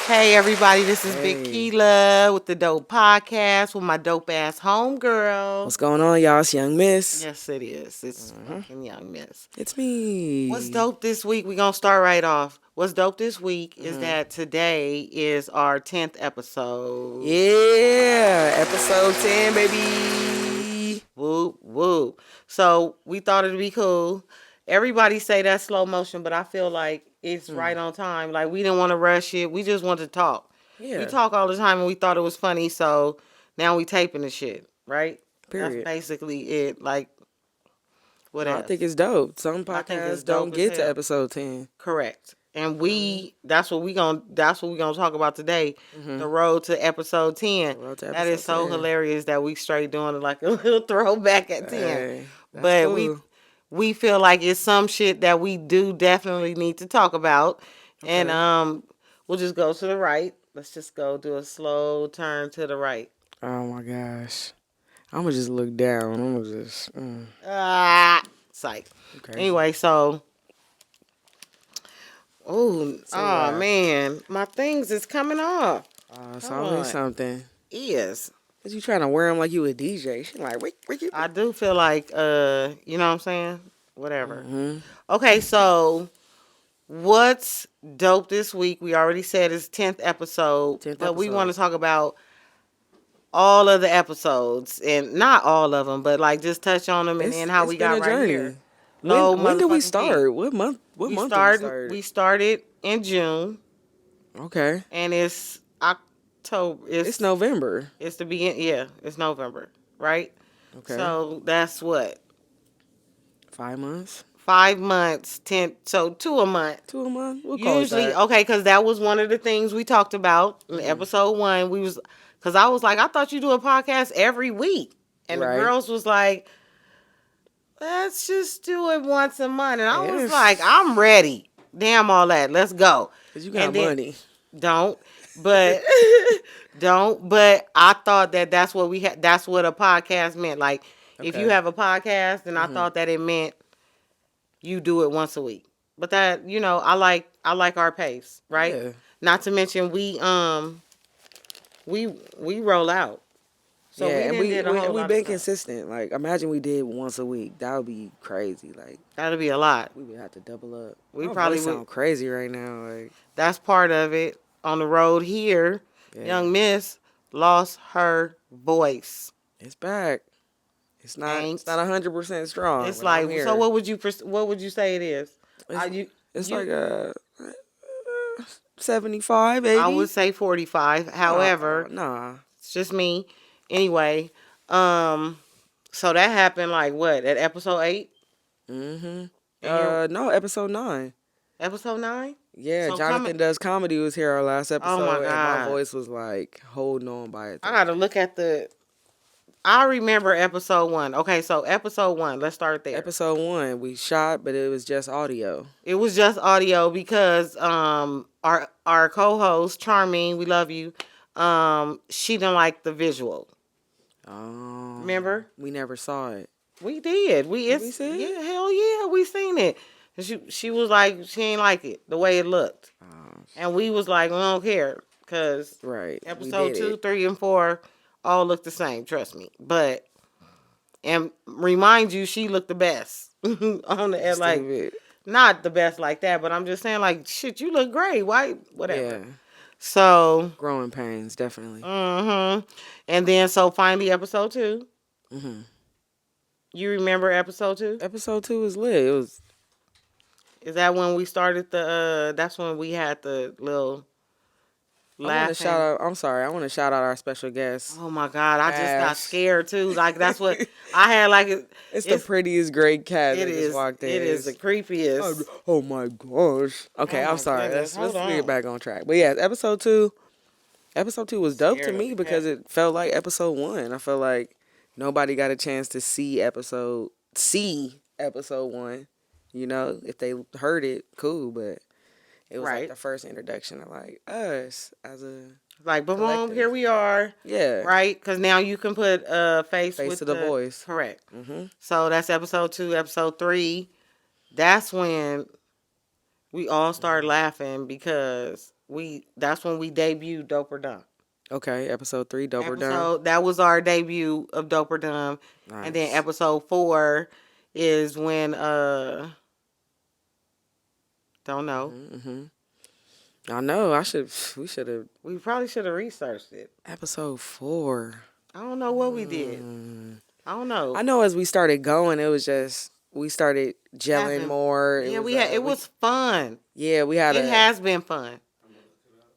Hey everybody, this is Big Hey, Keela with the Dope Podcast with my dope ass homegirl. what's going on, y'all? It's Young Miss. Yes, it is. It's hmm fucking Young Miss. It's What's me. dope this week? We gonna start right off. What's dope this week is hmm that today is our 10th episode. Yeah, episode 10, baby. Whoop whoop. So we thought it'd be cool. Everybody say that's slow motion, but I feel like it's Hmm. right on time. Like we didn't want to rush it. We just wanted to talk. We Yeah, talk all the time and we thought it was funny, so now we taping the shit, right? That's period. basically it. Like what No, I think else? it's dope. Some I think it's podcasts don't dope as get to hell. episode 10. Correct. And Mm-hmm. that's what we gonna talk about today. The road to episode 10. The road to That is episode so 10. hilarious that we straight doing it like a little throwback at 10. Hey, that's But cool. we feel like it's some shit that we do definitely need to talk about. And Okay. we'll just go to the right. Let's just go do a slow turn to the right. Oh my gosh. I'm gonna just look down. I'm gonna just. Psych. Okay. Anyway, so So, oh man, my things is coming off. it's Hold always on. something. Is Cause you trying to wear them like you a DJ. She like, wait. I do feel like you know what I'm saying? Whatever. Mm-hmm. Okay, so what's dope this week? We already said it's 10th episode, 10th but we want episode. to talk about all of the episodes and not all of them, but like just touch on them and then how It's we been got a right here. journey. Low When did we motherfucking key. start? What month? What month did we start? We started in June Okay, and it's October. it's November. It's the begin. Yeah, it's November, right? Okay, So that's what 5 months, 5 months, 10. So 2 a month. 2 a month. We'll call it Usually, that. okay, because that was one of the things we talked about in Mhm. episode 1. Because I was like, I thought you do a podcast every week, and the Right. girls was like, let's just do it once a month, and I was like, Yes, I'm ready. Damn all that, let's go. cause you And got then money. don't, but don't. But I thought that that's what we had. That's what a podcast meant. Like, if you Okay. have a podcast, then I Mhm. thought that it meant you do it once a week. But that, I like our pace, right? Yeah. Not to mention we roll out. So we Yeah, and didn't did a whole we lot of been stuff. consistent. Like, imagine we did once a week. That would be crazy. Like, That'll be a lot. we would have to double up. We My probably voice would. sound crazy right now. Like, That's part of it. On the road here, yeah, young Miss lost her voice. it's back. It's not. Thanks. It's not 100% strong. It's But I'm like, here. so what would you say it is? It's, it's You like 75, 80. I would say 45. However, Nah. it's just me. Anyway, so that happened like what at episode 8? Mm-hmm. And No, episode 9. episode 9. Yeah, So Jonathan Does Comedy was here our last Oh my episode, and my God. voice was like holding on by it. I gotta look at I remember episode 1. Okay, so episode 1. Let's start there. Episode 1, we shot, but it was just audio. It was just audio because our co-host Charming, we love you. She didn't like the visual. Oh, Remember? we never saw it. We did. Did we see it? Yeah, hell yeah, we seen it. And she was like she ain't like it the way it looked, and we was like we don't care because Right. We episode did 2, it. 3, and 4 all look the same. Trust me. But and remind you, she looked the best on the like Stupid. not the best like that, but I'm just saying like shit, you look great. Why whatever. Yeah. So Growing pains, definitely. and then so finally episode 2. Mm-hmm. You remember episode 2? Episode 2 was lit. It was. Is that when we started that's when we had the little I want to laughing? shout out. I'm sorry. I want to shout out our special guest. Oh my God, I just got Ash. scared too. Like that's what I had like It's the prettiest great cat it that is just walked in. it is the creepiest. Oh my gosh. Okay, Oh I'm my sorry. goodness, Let's hold get on. back on track. But yeah, episode 2. Episode 2 was dope to Scared of me the because cat. it felt like episode 1. I felt like nobody got a chance to see episode 1. You know, if they heard it, cool, but it was Right. like the first introduction of like us as a Like boom, collective. here we are, yeah, right? Because now you can put face face with to the voice. Correct. Mm-hmm. So that's episode 2. Episode 3. That's when We all started laughing because that's when we debuted Dope or Dumb. Okay, episode 3, Dope or Dumb. Episode that was our debut of Dope or Dumb. And then Nice. episode 4 is when don't know. Mm-hmm. I know. We should have. We probably should have researched it. Episode 4. I don't know what we did. I don't know. I know as we started going, it was just we started gelling Having- more. Yeah, we had. It was fun. Yeah, we had. It has been fun,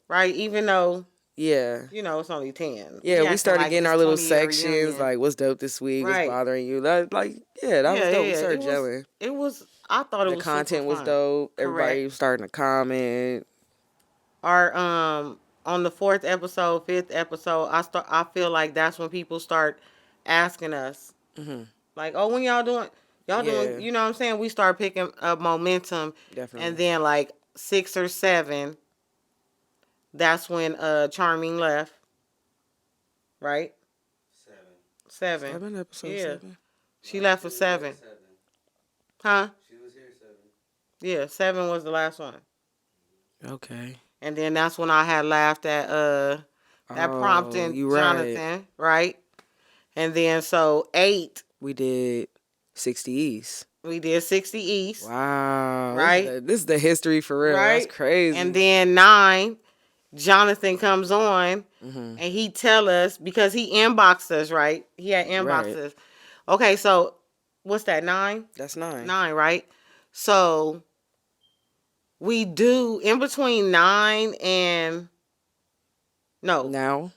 right? Even though Yeah. it's only 10. Yeah, we started getting our little 20-year sections reunion. like what's dope this week, Right. what's bothering you. That was dope. We started It was. gelling. It was. I thought it The was content super was fun. dope. Correct. Everybody was starting to comment. Our on the 4th episode, 5th episode, I feel like that's when people start asking us, like, oh, when y'all doing, you know what I'm saying? We start picking up momentum, Definitely. and then like 6 or 7, that's when Charming left, right? 7. 7 episodes. Yeah. 7. She left for 7, huh? She was here 7. Yeah, 7 was the last one, Okay. and then that's when I had laughed at that prompting you right. Jonathan, right? And then so 8, We did 60 East. we did 60 East, Wow. Right. This is the history for real. Right. That's crazy. and then 9, Jonathan comes on and he tell us because he inboxed us, right? He had inboxed us. Okay, so what's that? 9? That's 9. 9, right? So we do in between 9 and Now.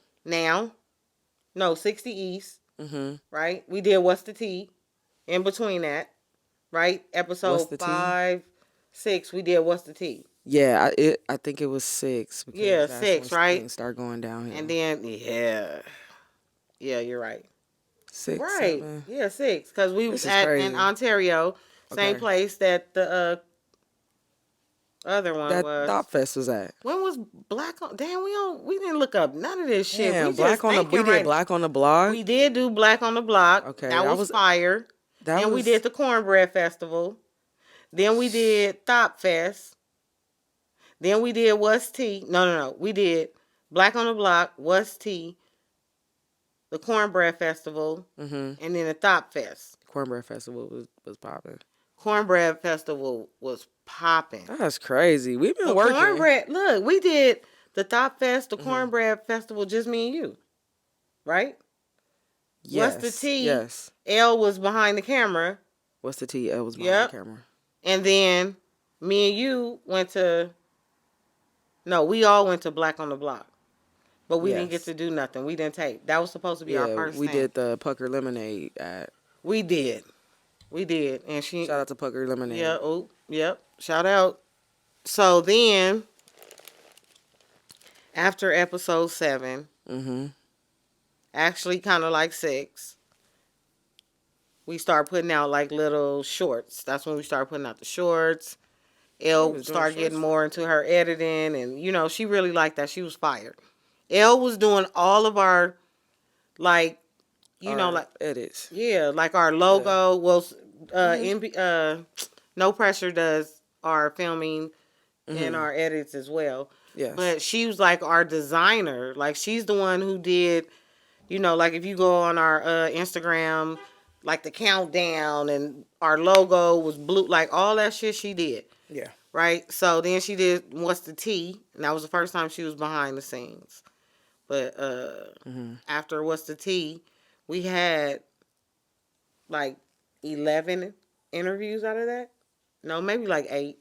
no 60 East. Mm-hmm. Right? We did What's the Tea in between that, right? What's Episode the Tea? 5, 6, we did What's the Tea. Yeah, I think it was 6. Because Yeah, that's 6, when right? things start going downhill. And then, yeah, you're right. 6, Right, 7. yeah, 6, because we This was is in crazy. Ontario, same Okay. place that the other one That was. Thought Fest was at. When was Black on? Damn, we didn't look up none of this shit. Damn, we just we thinking did right. Black on the Block. We did do Black on the Block. Okay, that was fire. That Then was we did the Cornbread Festival. Then we did Thop Fest. Then we did What's Tea. No. We did Black on the Block, What's Tea, the Cornbread Festival, and then the Thop Fest. Cornbread Festival was popping. Cornbread Festival was popping. That's crazy. We've been The working. Cornbread, look, we did the Thop Fest, the Cornbread Festival, just me and you. Right? Yes. What's the Tea? Yes. Elle was behind the camera. What's the Tea? It was behind Yep. the camera. And then me and you went to, no, we all went to Black on the Block. But we didn't get Yes. to do nothing. We didn't tape. That was supposed to be our first we thing. did the Pucker Lemonade at. We did. And she, Shout out to Pucker Lemonade. yeah, yep. Shout out. So then, after episode 7, actually kind of like 6, we start putting out like little shorts. That's when we started putting out the shorts. Elle was doing started getting shorts. more into her editing, and she really liked that. She was fired. Elle was doing all of our, like, Our like, edits. yeah, like our logo. Well, No Pressure does our filming and our edits as well. Yes. But she was like our designer. Like, she's the one who did, like if you go on our Instagram, like the countdown and our logo was blue, like all that shit she did. Yeah. Right? So then she did What's the Tea? And that was the first time she was behind the scenes. But after What's the Tea, we had like 11 interviews out of that. No, maybe like 8.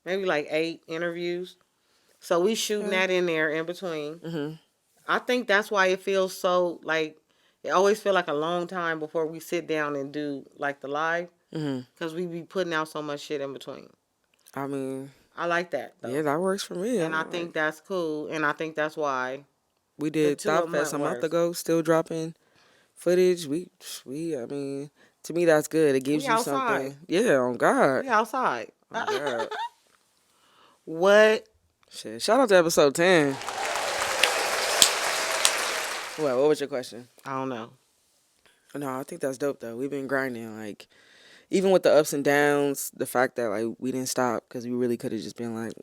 Maybe like 8 interviews. So we shooting that in there in between. I think that's why it feels so like, it always feel like a long time before we sit down and do like the live. Because we be putting out so much shit in between. I mean, I like that though. yeah, that works for me. And I think that's cool. And I think that's why. we did the two of Thought them Fest a went month worse. ago, still dropping footage. I mean, to me, that's good. It gives We you outside. something. Yeah, on God. We outside. On God. What? Shit. Shout out to episode 10. Well, what was your question? I don't know. No, I think that's dope though. We've been grinding. Like, even with the ups and downs, the fact that like we didn't stop because we really could have just been like,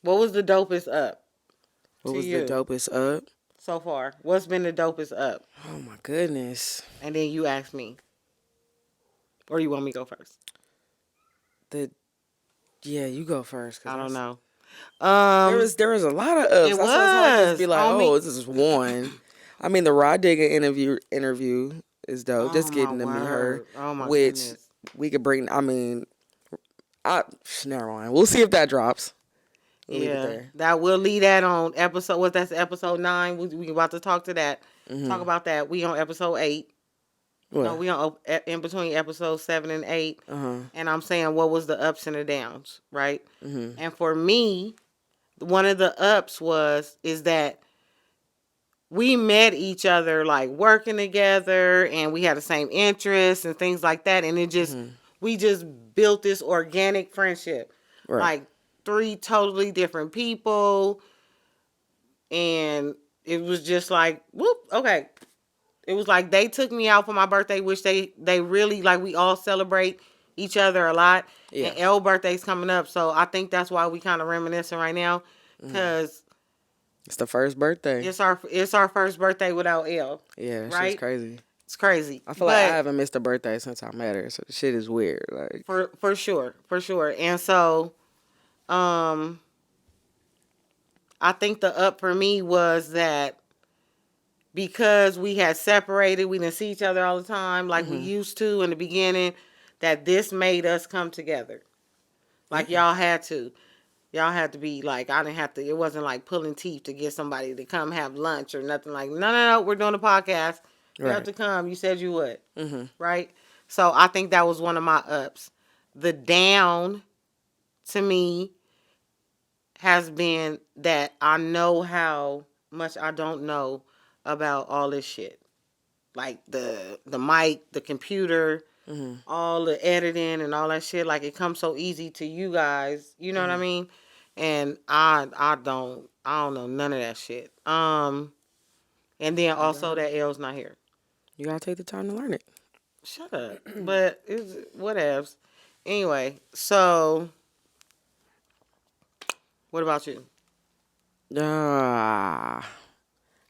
What was the dopest up what to was the you dopest up? so far? What's been the dopest up? Oh my goodness. And then you ask me, or you want me to go first? The Yeah, you go first. I don't know. There was a lot of ups. It That's why it's hard to just be was like, on me. oh, this is one. I mean, the Rod Digger interview is dope. Oh Just my getting to meet her, word. Oh my which goodness. we could bring. I mean, I never mind. We'll see if that drops. We'll leave it Yeah, there. that we'll leave that on episode. What that's episode 9. We about to talk to that. Talk Mm-hmm. about that. We on episode 8. No, What? we on in between episode 7 and 8. Uh-huh. And I'm saying what was the ups and the downs, right? Mm-hmm. And for me, one of the ups is that we met each other like working together, and we had the same interests and things like that, and Mm-hmm. we just built this organic friendship, Right. like 3 totally different people, and it was just like whoop, okay. It was like they took me out for my birthday, which they really like. We all celebrate each other a lot, Yeah. and L's birthday's coming up, so I think that's why we kind of reminiscing right now, Mm-hmm. because It's the first birthday. it's our first birthday without L. Yeah, that shit's Right? crazy. It's crazy. I feel like I But haven't missed a birthday since I met her, so the shit is weird. Like, for sure. And so, um, I think the up for me was that because we had separated, we didn't see each other all the time like we mm-hmm. used to in the beginning, that this made us come together. Like Yeah. y'all had to be like, I didn't have to, it wasn't like pulling teeth to get somebody to come have lunch or nothing like, no, we're doing a podcast. You have Right. to come. You said you would. Mm-hmm. Right? So I think that was one of my ups. The down to me has been that I know how much I don't know about all this shit. Like the mic, the computer, Mm-hmm. all the editing and all that shit. Like it comes so easy to you guys. You know what I Mm-hmm. mean? And I don't know none of that shit. And then also that L's not here. You gotta take the time to learn it. Shut up. But it's whatevs. Anyway, so what about you? Ah.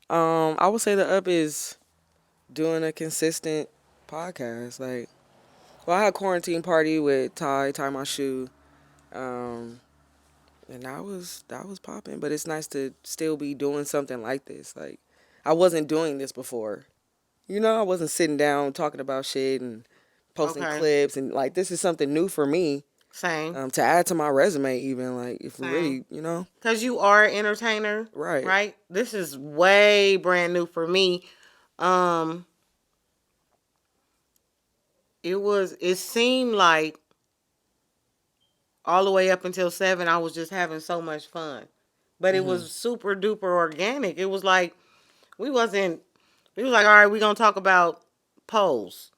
I would say the up is doing a consistent podcast. Like, well, I had a quarantine party with Tie My Shoe, and that was popping. But it's nice to still be doing something like this. Like, I wasn't doing this before. You know, I wasn't sitting down talking about shit and posting Okay. clips, and like this is something new for me. Same. To add to my resume, even like if we Same. really, you know, Because you are an entertainer. right. Right? This is way brand new for me. Um, it seemed like all the way up until 7, I was just having so much fun. But it Mm-hmm. was super duper organic. It was like, we was like, all right, we're going to talk about polls.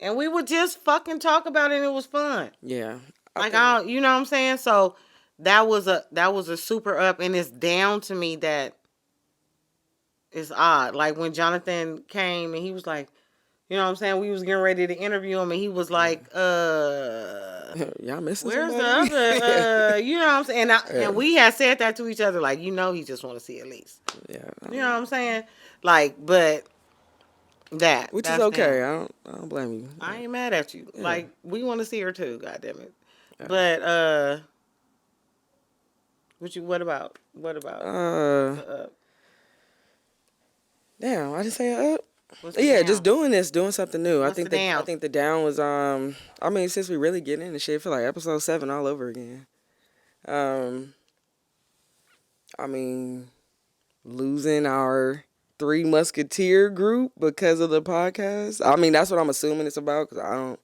And we would just fucking talk about it, and it was fun. Yeah. Like, you know what I'm saying? So that was a super up, and it's down to me that it's odd. Like when Jonathan came and he was like, you know what I'm saying? We was getting ready to interview him, and he was like, Y'all missing where's somebody? the other, you know what I'm saying? Yeah. And we had said that to each other, like, he just want to see at least. Yeah. You know what I'm saying? Like, but Which is that's okay. down. I don't blame you. I ain't mad at you. Yeah. Like, we want to see her too, goddamn it. Yeah. But what about Damn, I didn't say up. what's the Yeah, down? just doing something new. What's the down? I think the down was I mean, since we really get into shit, I feel like episode 7 all over again. I mean, losing our 3 Musketeer group because of the podcast. I mean, that's what I'm assuming it's about because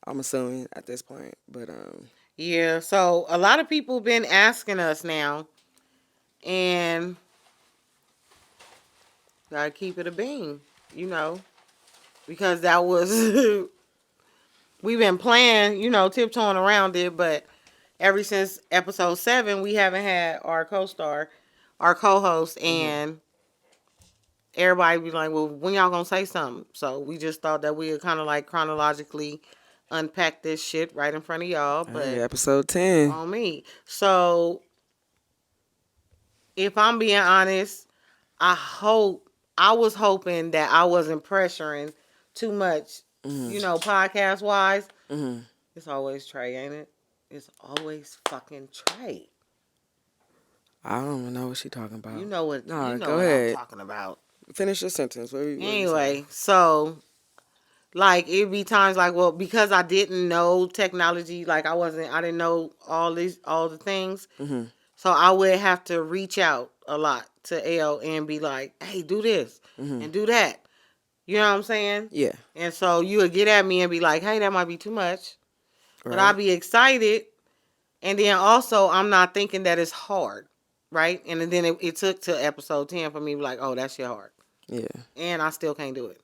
I'm assuming at this point, but Yeah, so a lot of people been asking us now, and gotta keep it a bean, because that was we've been playing, tiptoeing around it, but ever since episode 7, we haven't had our co-host, and everybody be like, well, when y'all gonna say something? So we just thought that we would kind of like chronologically unpack this shit right in front of y'all. Hey, But episode 10. on me. So if I'm being honest, I was hoping that I wasn't pressuring too much, podcast wise. Mm-hmm. It's always Trey, ain't it? It's always fucking Trey. I don't even know what she talking about. You know what? Nah, You know go what I'm ahead. talking about. Finish your sentence. What you Anyway, so like it'd be times like, well, because I didn't know technology, like I didn't know all the things. Mm-hmm. So I would have to reach out a lot to L and be like, hey, do this Mm-hmm. and do that. You know what I'm saying? Yeah. And so you would get at me and be like, hey, that might be too much. Right. But I'd be excited. And then also, I'm not thinking that it's hard. Right? And then it took to episode 10 for me to be like, oh, that shit hard. Yeah. And I still can't do it.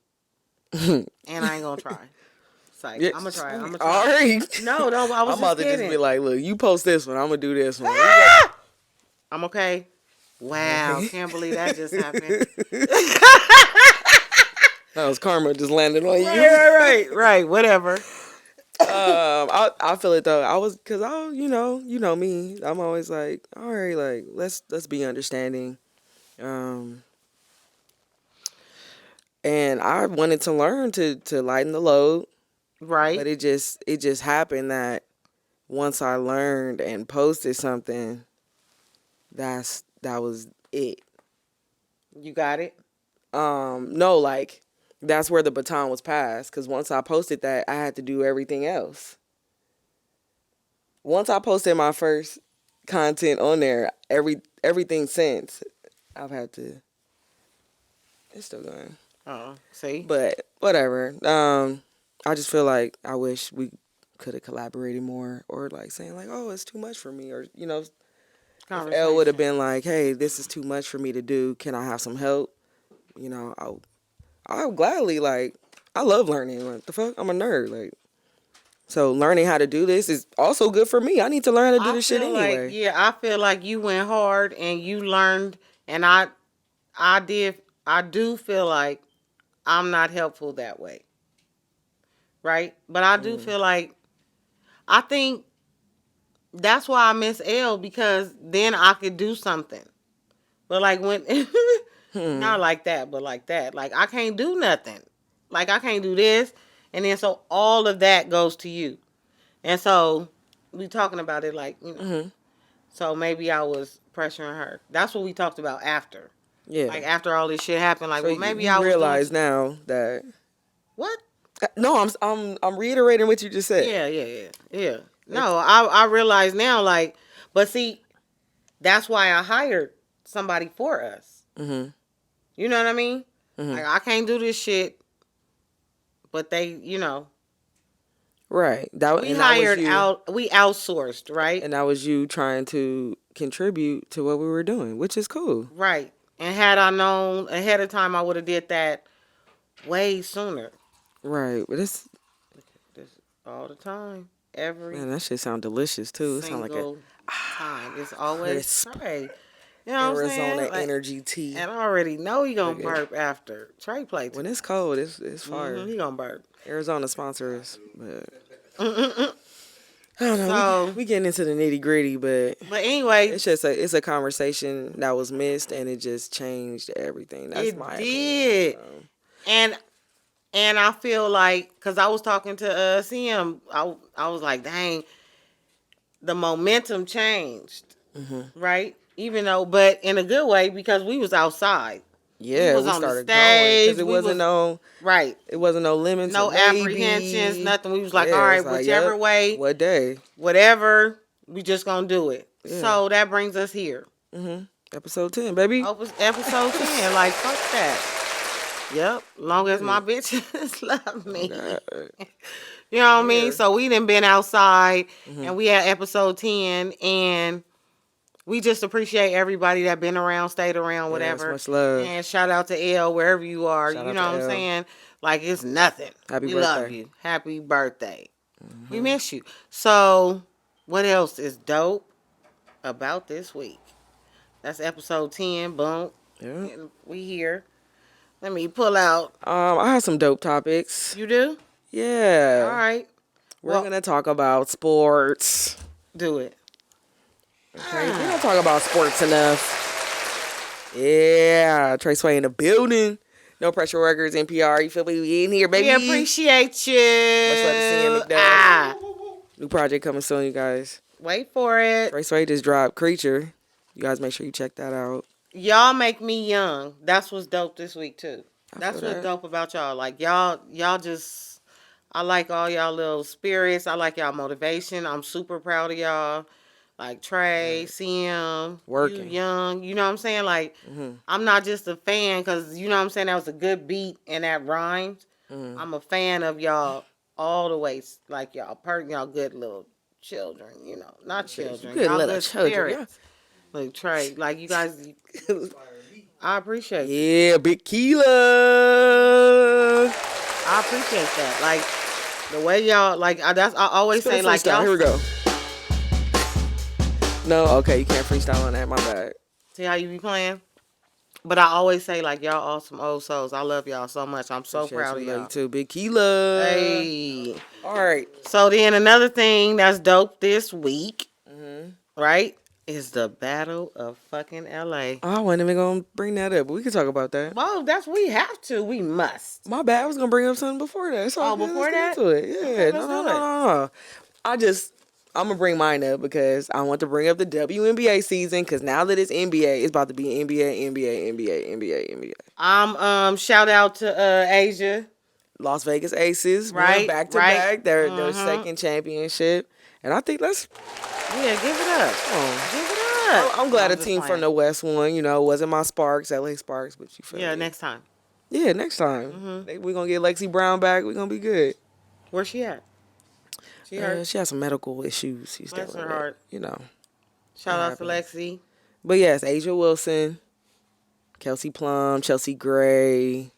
And I ain't going to try. It's like, Yeah. I'm going to try. I'm going to All try. right. No, I was I'm about to kidding. just be like, look, you post this one. I'm going to do this one. Ah! I'm okay. Wow. Can't believe that just happened. That was karma just landed on you. Right. Whatever. I feel it though. Cause you know me. I'm always like, all right, like let's be understanding. And I wanted to learn to lighten the load, Right. but it just happened that once I learned and posted something, that was it. You got it? No, like that's where the baton was passed. Cause once I posted that, I had to do everything else. Once I posted my first content on there, everything since I've had to. It's still going. Oh, see? But whatever. I just feel like I wish we could have collaborated more, or like saying like, oh, it's too much for me, or if Elle would have been like, hey, this is too much for me to do. Can I have some help? I'll gladly, like, I love learning. What the fuck? I'm a nerd. Like, so learning how to do this is also good for me. I need to learn how to do this shit anyway. I feel like you went hard and you learned, and I do feel like I'm not helpful that way. Right? But I do feel like, I think that's why I miss L, because then I could do something. But like when, not like that, but like that. Like I can't do nothing. Like I can't do this. And then so all of that goes to you. And so we talking about it like, so maybe I was pressuring her. That's what we talked about after. Yeah. Like after all this shit happened, like, So well, maybe you I was realize now that. What? No, I'm reiterating what you just said. Yeah. No, I realize now, like, but see, that's why I hired somebody for us. Mm-hmm. You know what I mean? Mm-hmm. Like, I can't do this shit, but they, Right. we hired out, we outsourced, right? And that was you trying to contribute to what we were doing, which is cool. Right. And had I known ahead of time, I would have did that way sooner. Right. But this all the time. Man, that shit sound delicious too. It sound like a time. It's always Trey. You know what I'm saying? Arizona energy tea. And I already know he gonna burp after Trey play. When it's cold, it's fire. He gonna burp. Arizona sponsor us, but I don't know. So, we getting into the nitty gritty, but anyway, it's just a conversation that was missed, and it just changed everything. That's my opinion. And I feel like, because I was talking to CM, I was like, dang, the momentum changed, right? Even though, but in a good way, because we was outside. Yeah, we started going because it wasn't no right. It wasn't no limits, no apprehensions, nothing. We was like, all right, like, whichever way, what day, whatever, we just gonna do it. Yeah. So that brings us here. Episode 10, baby. Episode 10, like fuck that. Yep, long as my bitches love me. You know what I mean? So we done been outside, and we had episode 10, and we just appreciate everybody that been around, stayed around, whatever. Much love. And shout out to L wherever you are. You know what I'm saying? Like, it's nothing. We love you. Happy birthday. We miss you. So, what else is dope about this week? That's episode 10. Boom. Yeah. We here. Let me pull out. I have some dope topics. You do? Yeah. All right. We're going to talk about sports. Do it. Okay, we don't talk about sports enough. Yeah, Trey Sway in the building. No Pressure Records, NPR. You feel me? We in here, baby. We appreciate you. Much love to CM McDuff. New project coming soon, you guys. Wait for it. Trey Sway just dropped Creature. You guys make sure you check that out. Y'all make me young. That's what's dope this week too. That's what's dope about y'all. Like y'all just. I like all y'all little spirits. I like y'all motivation. I'm super proud of y'all. Like Trey, CM, working, you young. You know what I'm saying? Like I'm not just a fan because you know what I'm saying. That was a good beat and that rhymed. I'm a fan of y'all all the way. Like y'all good little children. You know, not children. Good y'all little good children. spirits. Like Trey, like you guys. I appreciate you. Yeah, Big Keela. I appreciate that. Like the way y'all like. I always say like y'all. Here we go. No, okay, you can't freestyle on that. My bad. See how you be playing? But I always say like y'all awesome old souls. I love y'all so much. I'm so proud of y'all. Love you too, Big Keela. Hey. All right. So then another thing that's dope this week, right, is the Battle of fucking LA. I wasn't even gonna bring that up, but we can talk about that. Well, we have to. We must. My bad. I was gonna bring up something before that. So before that? To it. Yeah. Okay, No. I'm gonna bring mine up because I want to bring up the WNBA season because now that it's NBA, it's about to be NBA. Shout out to Asia. Las Vegas Aces, right, back to back. Their second championship, and I think give it up. Give it up. I'm glad a team from the West won. You know, it wasn't my Sparks, LA Sparks, but you feel me? Next time. Yeah, next time. We're gonna get Lexi Brown back. We're gonna be good. Where's she at? She has some medical issues. She's Bless her heart. You know. Shout out to Lexi. But yes, Asia Wilson, Kelsey Plum, Chelsea Gray,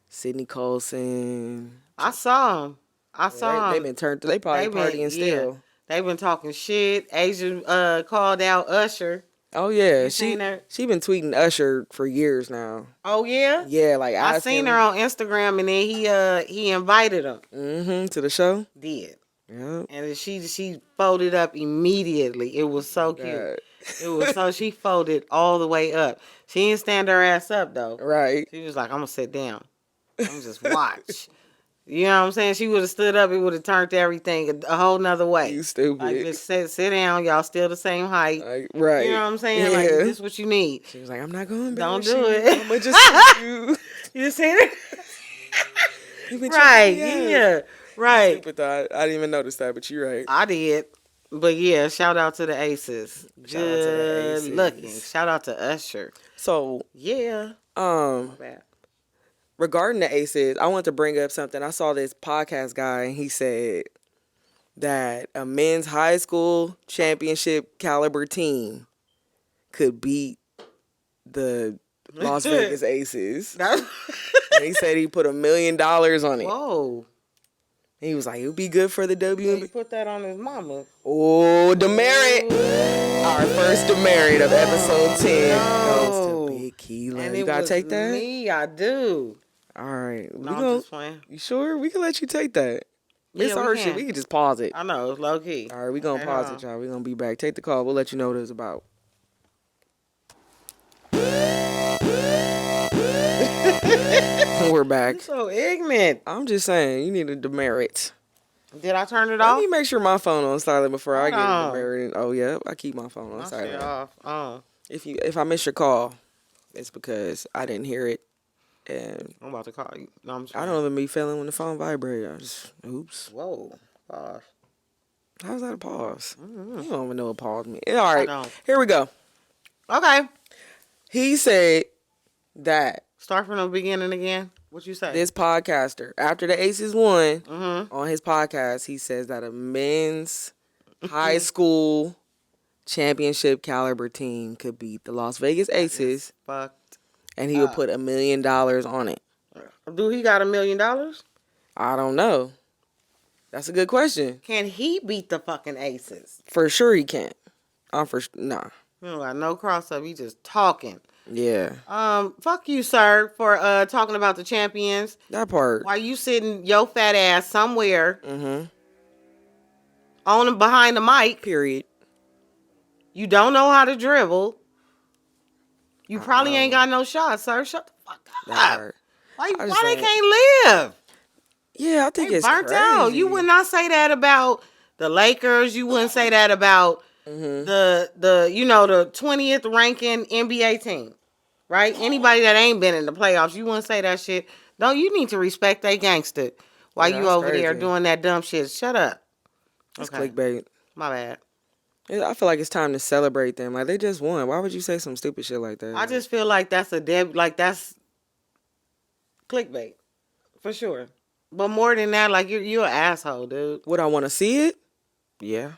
Sydney Colson. I saw them. They've been turned. They probably partying still. They've been talking shit. Asia called out Usher. Oh yeah, she been tweeting Usher for years now. Oh yeah, yeah. Like I seen her on Instagram, and then he invited him. To the show. Did. Yeah. And she folded up immediately. It was so cute. It was so she folded all the way up. She didn't stand her ass up though. Right. She was like, I'm gonna sit down. I'm gonna just watch. You know what I'm saying? She would have stood up. It would have turned everything a whole nother way. You stupid. Like, just sit down. Y'all still the same height. Right. You know what I'm saying? Yeah. Like, this is what you need. She was like, I'm not going to Don't do it. I'm going to just you. You seen it? Right. Yeah. Right. Stupid thought. I didn't even notice that, but you're right. I did. But yeah, shout out to the Aces. Good looking. Shout out to Usher. So, yeah. My bad. Regarding the Aces, I want to bring up something. I saw this podcast guy, and he said that a men's high school championship caliber team could beat the Las Vegas Aces. And he said he put $1 million on it. Whoa. He was like, it would be good for the WNBA. He put that on his mama. Oh, demerit. Our first demerit of episode 10 goes to Big Keela. And you got to take that? Me, I do. All right. No, I'm just playing. You sure? We can let you take that. It's our shit. We can just pause it. I know. It's low key. All right. We're going to pause it, y'all. We're going to be back. Take the call. We'll let you know what it's about. We're back. You're so ignorant. I'm just saying, you need a demerit. Did I turn it off? Let me make sure my phone on silent before I get a demerit. Oh, yeah. I keep my phone on silent. Shit off. Oh. If I miss your call, it's because I didn't hear it. And I'm about to call you. No, I don't even be feeling when the phone vibrates. I just, oops. Whoa. Gosh. How's that a pause? Mm-hmm. You don't even know what pause means. All right. Here we go. Okay. He said that. Start from the beginning again. What you say? This podcaster, after the Aces won, on his podcast, he says that a men's high school championship caliber team could beat the Las Vegas Aces. Fucked. And he would put $1 million on it. Do he got $1 million? I don't know. That's a good question. Can he beat the fucking Aces? For sure he can. Nah. He don't got no cross up. He just talking. Yeah. Fuck you, sir, for talking about the champions. That part. While you sitting your fat ass somewhere behind the mic. Period. You don't know how to dribble. You probably ain't got no shots, sir. Shut the fuck That up. part. Why I just they don't. can't live? Yeah, I think They it's burnt crazy. out. You would not say that about the Lakers. You wouldn't say that about the 20th ranking NBA team, right? Anybody that ain't been in the playoffs, you wouldn't say that shit. No, you need to respect they gangster while Yeah, you that's over there crazy. doing that dumb shit. Shut up. It's Okay, clickbait. my bad. I feel like it's time to celebrate them. Like, they just won. Why would you say some stupid shit like that? I just feel like that's that's clickbait for sure. But more than that, like you're an asshole, dude. Would I want to see it? Yeah.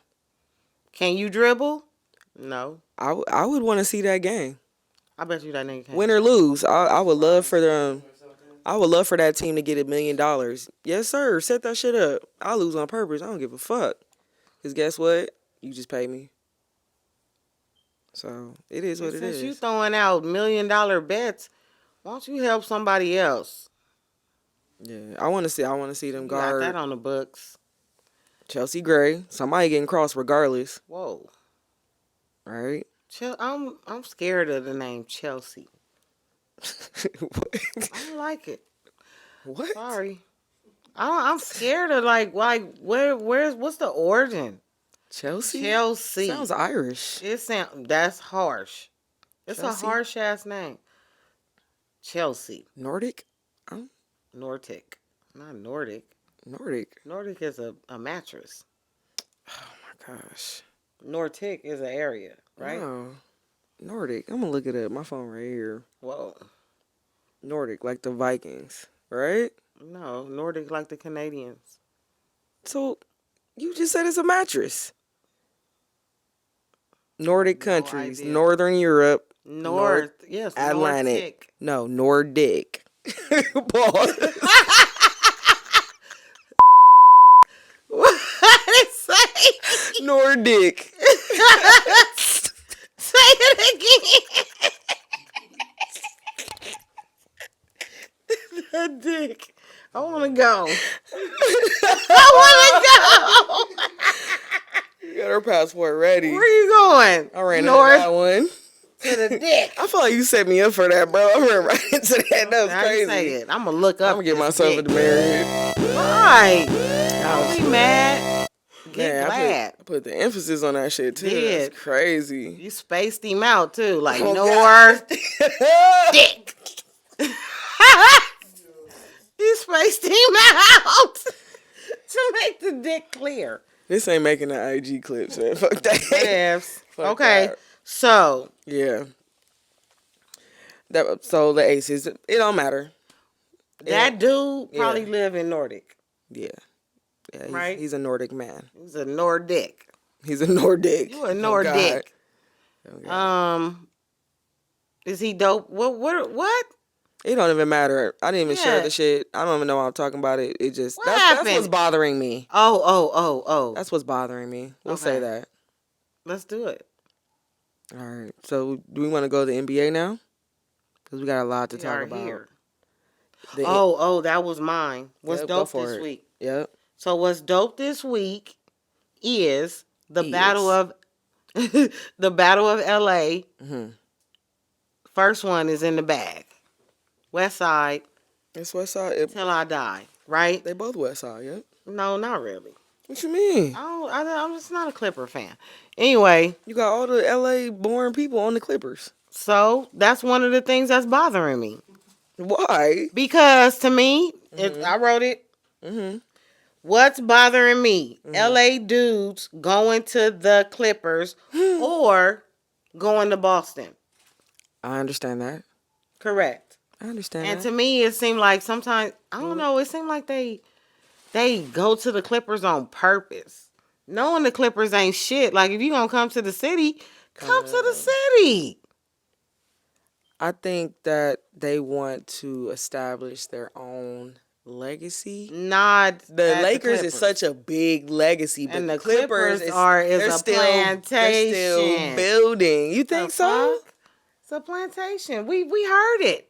Can you dribble? No. I would want to see that game. I bet you that nigga can't. Win or lose, I would love for them. I would love for that team to get $1 million. Yes, sir. Set that shit up. I'll lose on purpose. I don't give a fuck. Because guess what? You just pay me. So, it is what it is. Since you throwing out $1 million bets, why don't you help somebody else? Yeah, I want to see them You guard got that on the books. Chelsea Gray. Somebody getting crossed regardless. Whoa. Right? I'm scared of the name Chelsea. What? I don't like it. What? Sorry. I'm scared of what's the origin? Chelsea? Chelsea. Sounds Irish. That's harsh. It's Chelsea? a harsh ass name. Chelsea. Nordic? Nordic. Not Nordic. Nordic. Nordic is a mattress. Oh my gosh. Nordic is an area, right? Oh. Nordic. I'm gonna look it up. My phone right here. Whoa. Nordic, like the Vikings, right? No, Nordic like the Canadians. So, you just said it's a mattress. Nordic countries, idea. Northern Europe, Yes, Atlantic. Nordic. No, Nordic. Pause. What did it say? Nordic. Say it again. The dick. I want to go. I want to go. You got her passport ready. Where you going? I ran North into that one. to the dick. I feel like you set me up for that, bro. I ran right into that. That was How you say crazy. it? I'm gonna look up. I'm gonna get this myself dick. into married. Right. Don't be mad. Get Man, glad. I put the emphasis on that shit too. Did. That's crazy. You spaced him out too, like Oh, North God. dick. You spaced him out to make the dick clear. This ain't making the IG clips, man. Fuck that. Yes. Fuck Okay. that. So Yeah. So the Aces, it don't matter. that dude probably Yeah. live in Nordic. Yeah. Yeah, Right? he's a Nordic man. He's a Nordic. He's a Nordic. You a Oh, Nordic. God. Oh, God. Is he dope? What? It don't even matter. I didn't even share Yeah. the shit. I don't even know why I'm talking about it. It just What that's happened? what's bothering me. Oh. That's what's bothering me. We'll say Okay. that. Let's do it. All right. So do we want to go to the NBA now? Because we got a lot to We talk are about. here. The- Oh, that was mine. What's Yep, go dope for this it. week? Yep. So what's dope this week is the Is. battle of the Battle of LA. Mm-hmm. First one is in the bag. West Side It's West Side. till I die. Right? They both West Side. Yep. No, not really. What you mean? I'm just not a Clipper fan. Anyway, You got all the LA born people on the Clippers. so that's one of the things that's bothering me. Why? Because to me, I wrote it. Mm-hmm. What's bothering me? LA dudes going to the Clippers or going to Boston. I understand that. Correct. I understand And that. to me, it seemed like sometimes, I don't know, it seemed like they go to the Clippers on purpose. Knowing the Clippers ain't shit. Like, if you going to come to the city, come to the city. I think that they want to establish their own legacy. Not The at Lakers the is such a big legacy, but And the the Clippers Clippers they're is a still plantation. building. You think so? Fuck? It's a plantation. We heard it.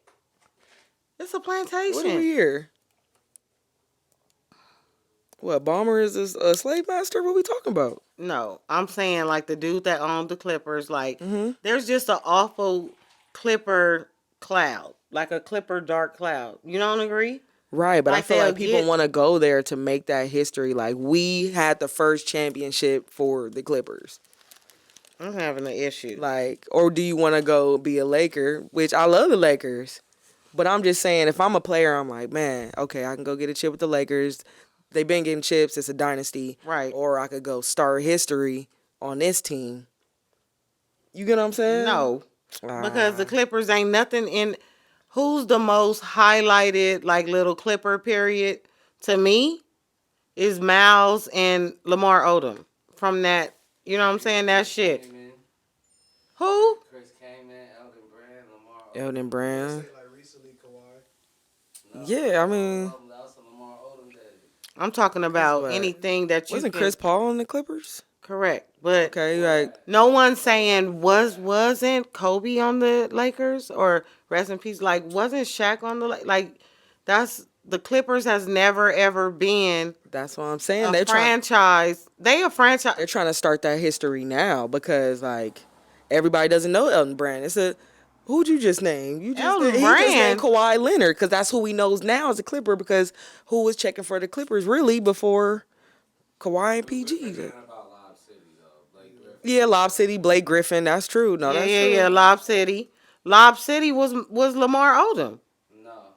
It's a plantation. What do we hear? What, Bomber is a slave master? What we talking about? No, I'm saying like the dude that owned the Clippers. Like, Mm-hmm. there's just an awful Clipper cloud, like a Clipper dark cloud. You don't agree? Right, but I Like feel they'll like people get. want to go there to make that history. Like, we had the first championship for the Clippers. I'm having an issue. Like, or do you want to go be a Laker? Which I love the Lakers, but I'm just saying, if I'm a player, I'm like, man, okay, I can go get a chip with the Lakers. They've been getting chips. It's a dynasty. Right. Or I could go start history on this team. You get what I'm saying? No, because the Clippers ain't nothing in. Who's the most highlighted like little Clipper period to me is Miles and Lamar Odom from that. You know what I'm saying? That shit. Who? Chris Kaman, Elton Brand, Lamar Elton Odom. Brand. Say like recently Kawhi. No, Yeah, I mean, that was Lamar Odom days. I'm talking about what? anything that you wasn't can. Chris Paul on the Clippers? Correct, but Okay, like, no one's saying wasn't Kobe on the Lakers or rest in peace. Like wasn't Shaq on the like? That's the Clippers has never ever been that's what I'm saying. a They're trying. franchise. They a franchise. They're trying to start that history now because like everybody doesn't know Elton Brand. It's a who'd you just name? You just Elton he just named Brand. Kawhi Leonard because that's who he knows now as a Clipper because who was checking for the Clippers really before Kawhi and PG. About Lob City though, Blake Griffin. Yeah, Lob City, Blake Griffin. That's true. No, Yeah, that's yeah, true. yeah. Lob City. Lob City was Lamar Odom.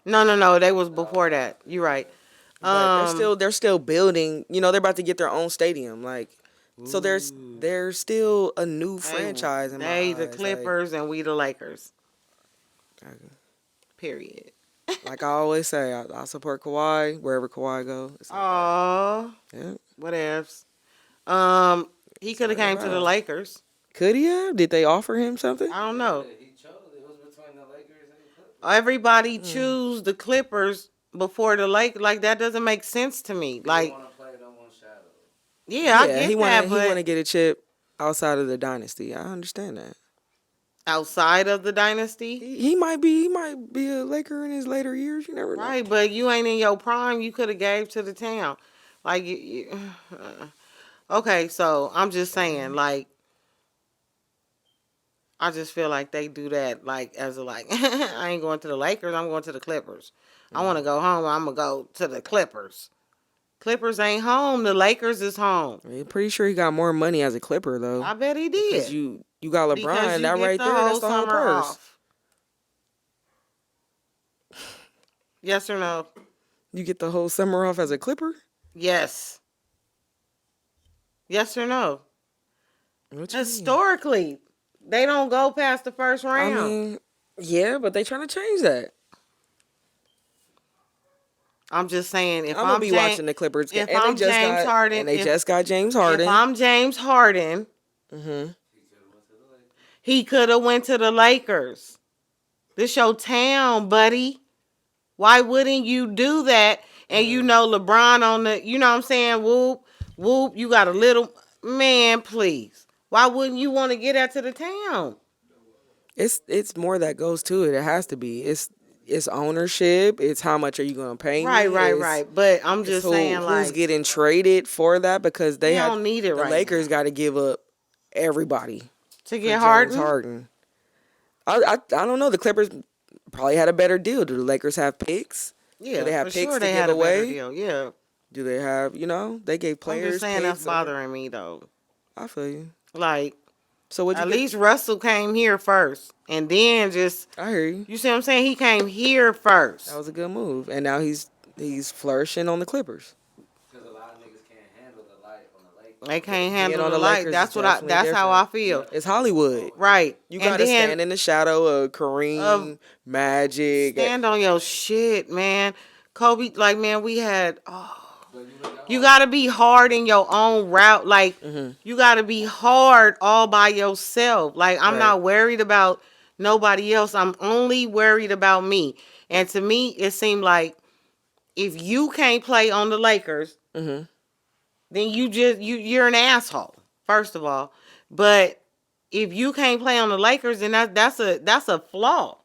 No. No. They was before that. You're right. But they're still building. You know, they're about to get their own stadium. Like, so there's still a new franchise in my They eyes. the Clippers and we the Lakers. Like, Period. like I always say, I support Kawhi wherever Kawhi go. It's like, Oh, yeah. what ifs? He could have came to the Lakers. Could he have? Did they offer him something? I don't know. He chose. It was between the Lakers and the Clippers. Everybody choose the Clippers before the Lake. Like that doesn't make sense to me. Like, They want to play, don't want shadow. yeah, I get he that, he want to but get a chip outside of the dynasty. I understand that. outside of the dynasty, He might be a Laker in his later years. You never know. right? But you ain't in your prime. You could have gave to the town. Like, okay, so I'm just saying, like. I just feel like they do that, like as a like. I ain't going to the Lakers. I'm going to the Clippers. I want to go home. I'm gonna go to the Clippers. Clippers ain't home. The Lakers is home. I'm pretty sure he got more money as a Clipper though. I bet he did. Because you got LeBron, Because you that get right there, that's the whole summer purse. off. Yes or no? You get the whole summer off as a Clipper? Yes. Yes or no? What you mean? Historically, they don't go past the first round. I mean, yeah, but they trying to change that. I'm just saying, if I'm gonna be watching the Clippers. if and I'm they just James got, Harden, and they if- just got James Harden. if I'm James Harden, Mm-hmm. he could have went to the Lakers. This your town, buddy. Why wouldn't you do that? And you know LeBron on the, you know what I'm saying? Whoop, whoop. You got a little, man, please. Why wouldn't you want to get out to the town? It's more that goes to it. It has to be. It's ownership. It's how much are you gonna pay me? Right. But I'm just saying, who's like, getting traded for that because they don't need it the right Lakers got to give up everybody to for get James Harden. Harden. I don't know. The Clippers probably had a better deal. Do the Lakers have picks? Yeah, Do they have for picks sure to they give had a better away? deal. Yeah. Do they have, they gave I'm players just saying that's picks? bothering me though. I feel you. Like, So what you at get? least Russell came here first, and then just I hear you. you see what I'm saying? He came here first. That was a good move. And now he's flourishing on the Clippers. Because a lot of niggas can't handle the light on the Lakers. They can't Being handle on the the light. Lakers That's is what I. definitely That's how I different. feel. It's Hollywood. Right. You And gotta then stand in the shadow of Kareem, Magic. stand on your shit, man. Kobe, like, man, we had. Oh, But you look at you gotta be hard in your own route. Like, you gotta be hard all by yourself. Like, I'm Right. not worried about nobody else. I'm only worried about me. And to me, it seemed like if you can't play on the Lakers, Mhm. then you're an asshole. First of all, but if you can't play on the Lakers, then that's a flaw.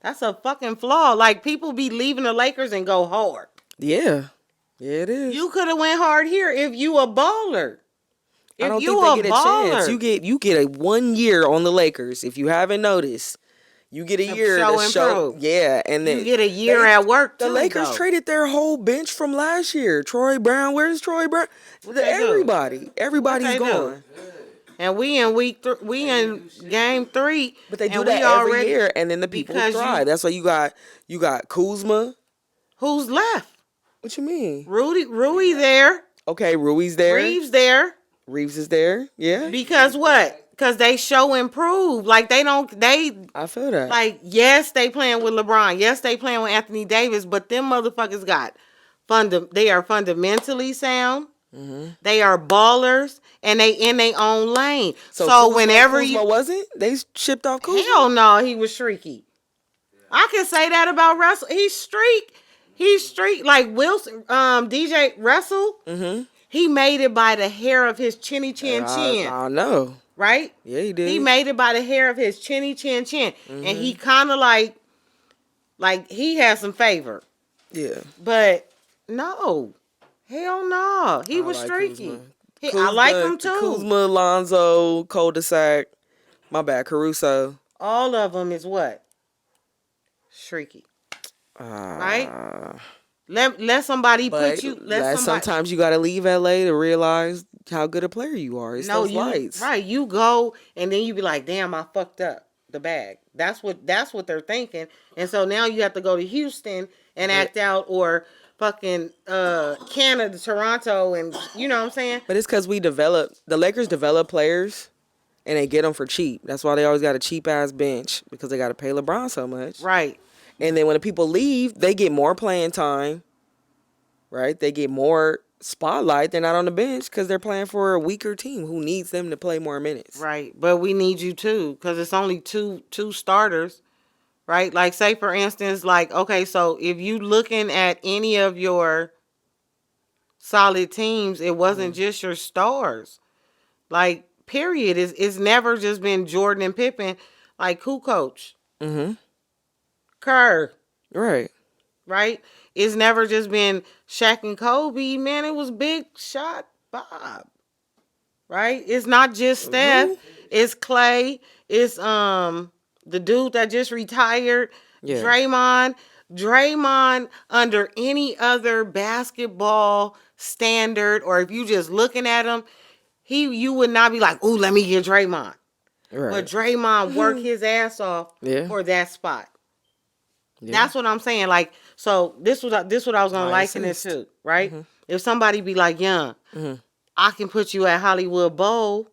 That's a fucking flaw. Like, people be leaving the Lakers and go hard. Yeah. Yeah, it is. You could have went hard here if you a baller. I If don't you think they a get a baller, chance. You get a 1 year on the Lakers. If you haven't noticed, you get a To year show to and show. prove. Yeah, and you then get a year at work the too. Lakers though. traded their whole bench from last year. Troy Brown, where's Troy Brown? What they do? Everybody, everybody's What they do? gone. And we in we in game 3. But they do and that we every already, year, and then the people because thrive. That's why you got Kuzma. Who's left? What you mean? Rui there. Okay, Rui's there. Reeves there. Reeves is there. Yeah, Because what? Because they show and prove. Like I feel that. like, yes, they playing with LeBron. Yes, they playing with Anthony Davis. But them motherfuckers they are fundamentally sound. Mm-hmm. They are ballers, and they in their own lane. So Kuzma, whenever Kuzma wasn't, they shipped off Kuzma. hell no, he was streaky. I can say that about Russell. He's streak like Wilson. DJ Russell. Mm-hmm. He made it by the hair of his chinny chin chin. I know. Right? Yeah, he did. He made it by the hair of his chinny chin chin, Mm-hmm. and he kind of like he has some favor. Yeah. But no, hell no, he was like streaky. Kuzma. I like him too. Kuzma, Lonzo, Cul-de-sac. My bad, Caruso. All of them is what? Streaky. Right? Let somebody put you. Sometimes you got to leave LA to realize how good a player you are. It's those lights. Right. You go and then you be like, damn, I fucked up the bag. That's what they're thinking. And so now you have to go to Houston and act out, or fucking Canada, Toronto, and you know what I'm saying? But it's because the Lakers develop players and they get them for cheap. That's why they always got a cheap ass bench, because they got to pay LeBron so much. Right. And then when the people leave, they get more playing time, right? They get more spotlight. They're not on the bench because they're playing for a weaker team who needs them to play more minutes. Right. But we need you too, because it's only two starters, right? Like, say, for instance, like, okay, so if you looking at any of your solid teams, it wasn't just your stars. Like, period. It's never just been Jordan and Pippen. Like, who coach? Mm-hmm. Kerr. Right. Right? It's never just been Shaq and Kobe. Man, it was Big Shot Bob. Right? It's not just Steph. It's Clay. It's the dude that just retired. Yeah. Draymond, under any other basketball standard, or if you just looking at him, you would not be like, ooh, let me get Draymond. Right. But Draymond worked his ass off for that spot. Yeah. That's what I'm saying. Like, so this what I was gonna liken it to, right? Mm-hmm. If somebody be like, Young, I can put you at Hollywood Bowl.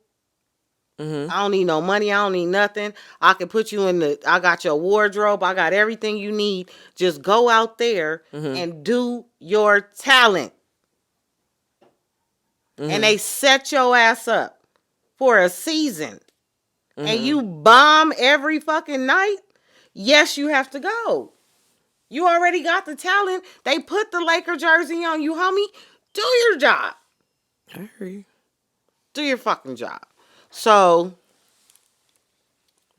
Mm-hmm. I don't need no money. I don't need nothing. I can put you I got your wardrobe. I got everything you need. Just go out there and do your talent. Mm-hmm. And they set your ass up for a season. Mm-hmm. And you bomb every fucking night. Yes, you have to go. You already got the talent. They put the Laker jersey on you, homie. Do your job. I agree. Do your fucking job. So,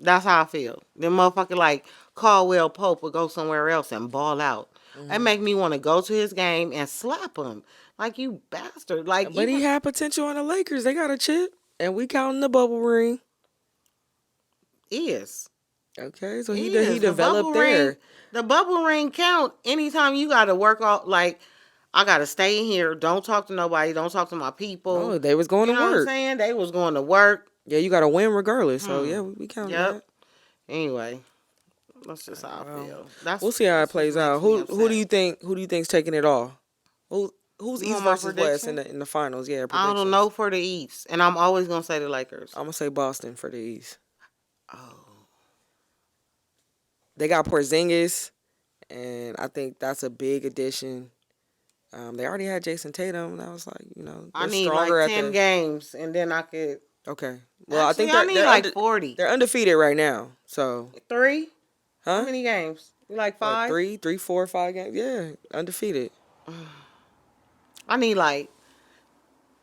that's how I feel. Them motherfucker like Caldwell Pope would go somewhere else and ball out. Mm-hmm. That make me want to go to his game and slap him. Like, you bastard. Like, but he had potential on the Lakers. They got a chip. And we counting the bubble ring. Is. Okay, so he developed there. The bubble ring count anytime you got to work out. Like, I got to stay in here. Don't talk to nobody. Don't talk to my people. No, they was going to work. You know what I'm saying? They was going to work. Yeah, you got to win regardless. So, yeah, we count that. Anyway, that's just how I feel. We'll see how it plays out. Who do you think's taking it all? Who's East versus West in the finals? Yeah, I don't know for the East. And I'm always going to say the Lakers. I'm going to say Boston for the East. Oh. They got Porzingis, and I think that's a big addition. They already had Jason Tatum, and I was like, I need like 10 games, and then I could. Okay. Well, actually, I think they're like 40. They're undefeated right now. So 3? Huh? How many games? You like 5? 3, 4, 5 games. Yeah, undefeated. I need like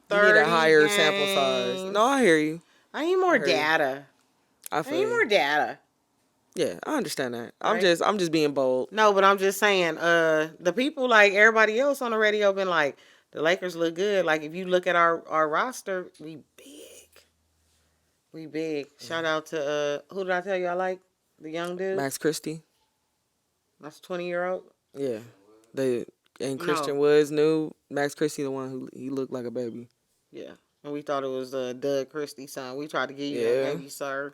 30. You need a higher games. sample size. No, I hear you. I need more data. I need more data. Yeah, I understand that. Right? I'm just being bold. No, but I'm just saying, the people like everybody else on the radio been like, the Lakers look good. Like if you look at our roster, we big. We big. Shout out to who did I tell you I like? The young dude? Max Christie. That's 20-year-old. Yeah. They and No. Christian Woods knew Max Christie the one who he looked like a baby. Yeah. And we thought it was Doug Christie's son. We tried to give you that Yeah. baby, sir.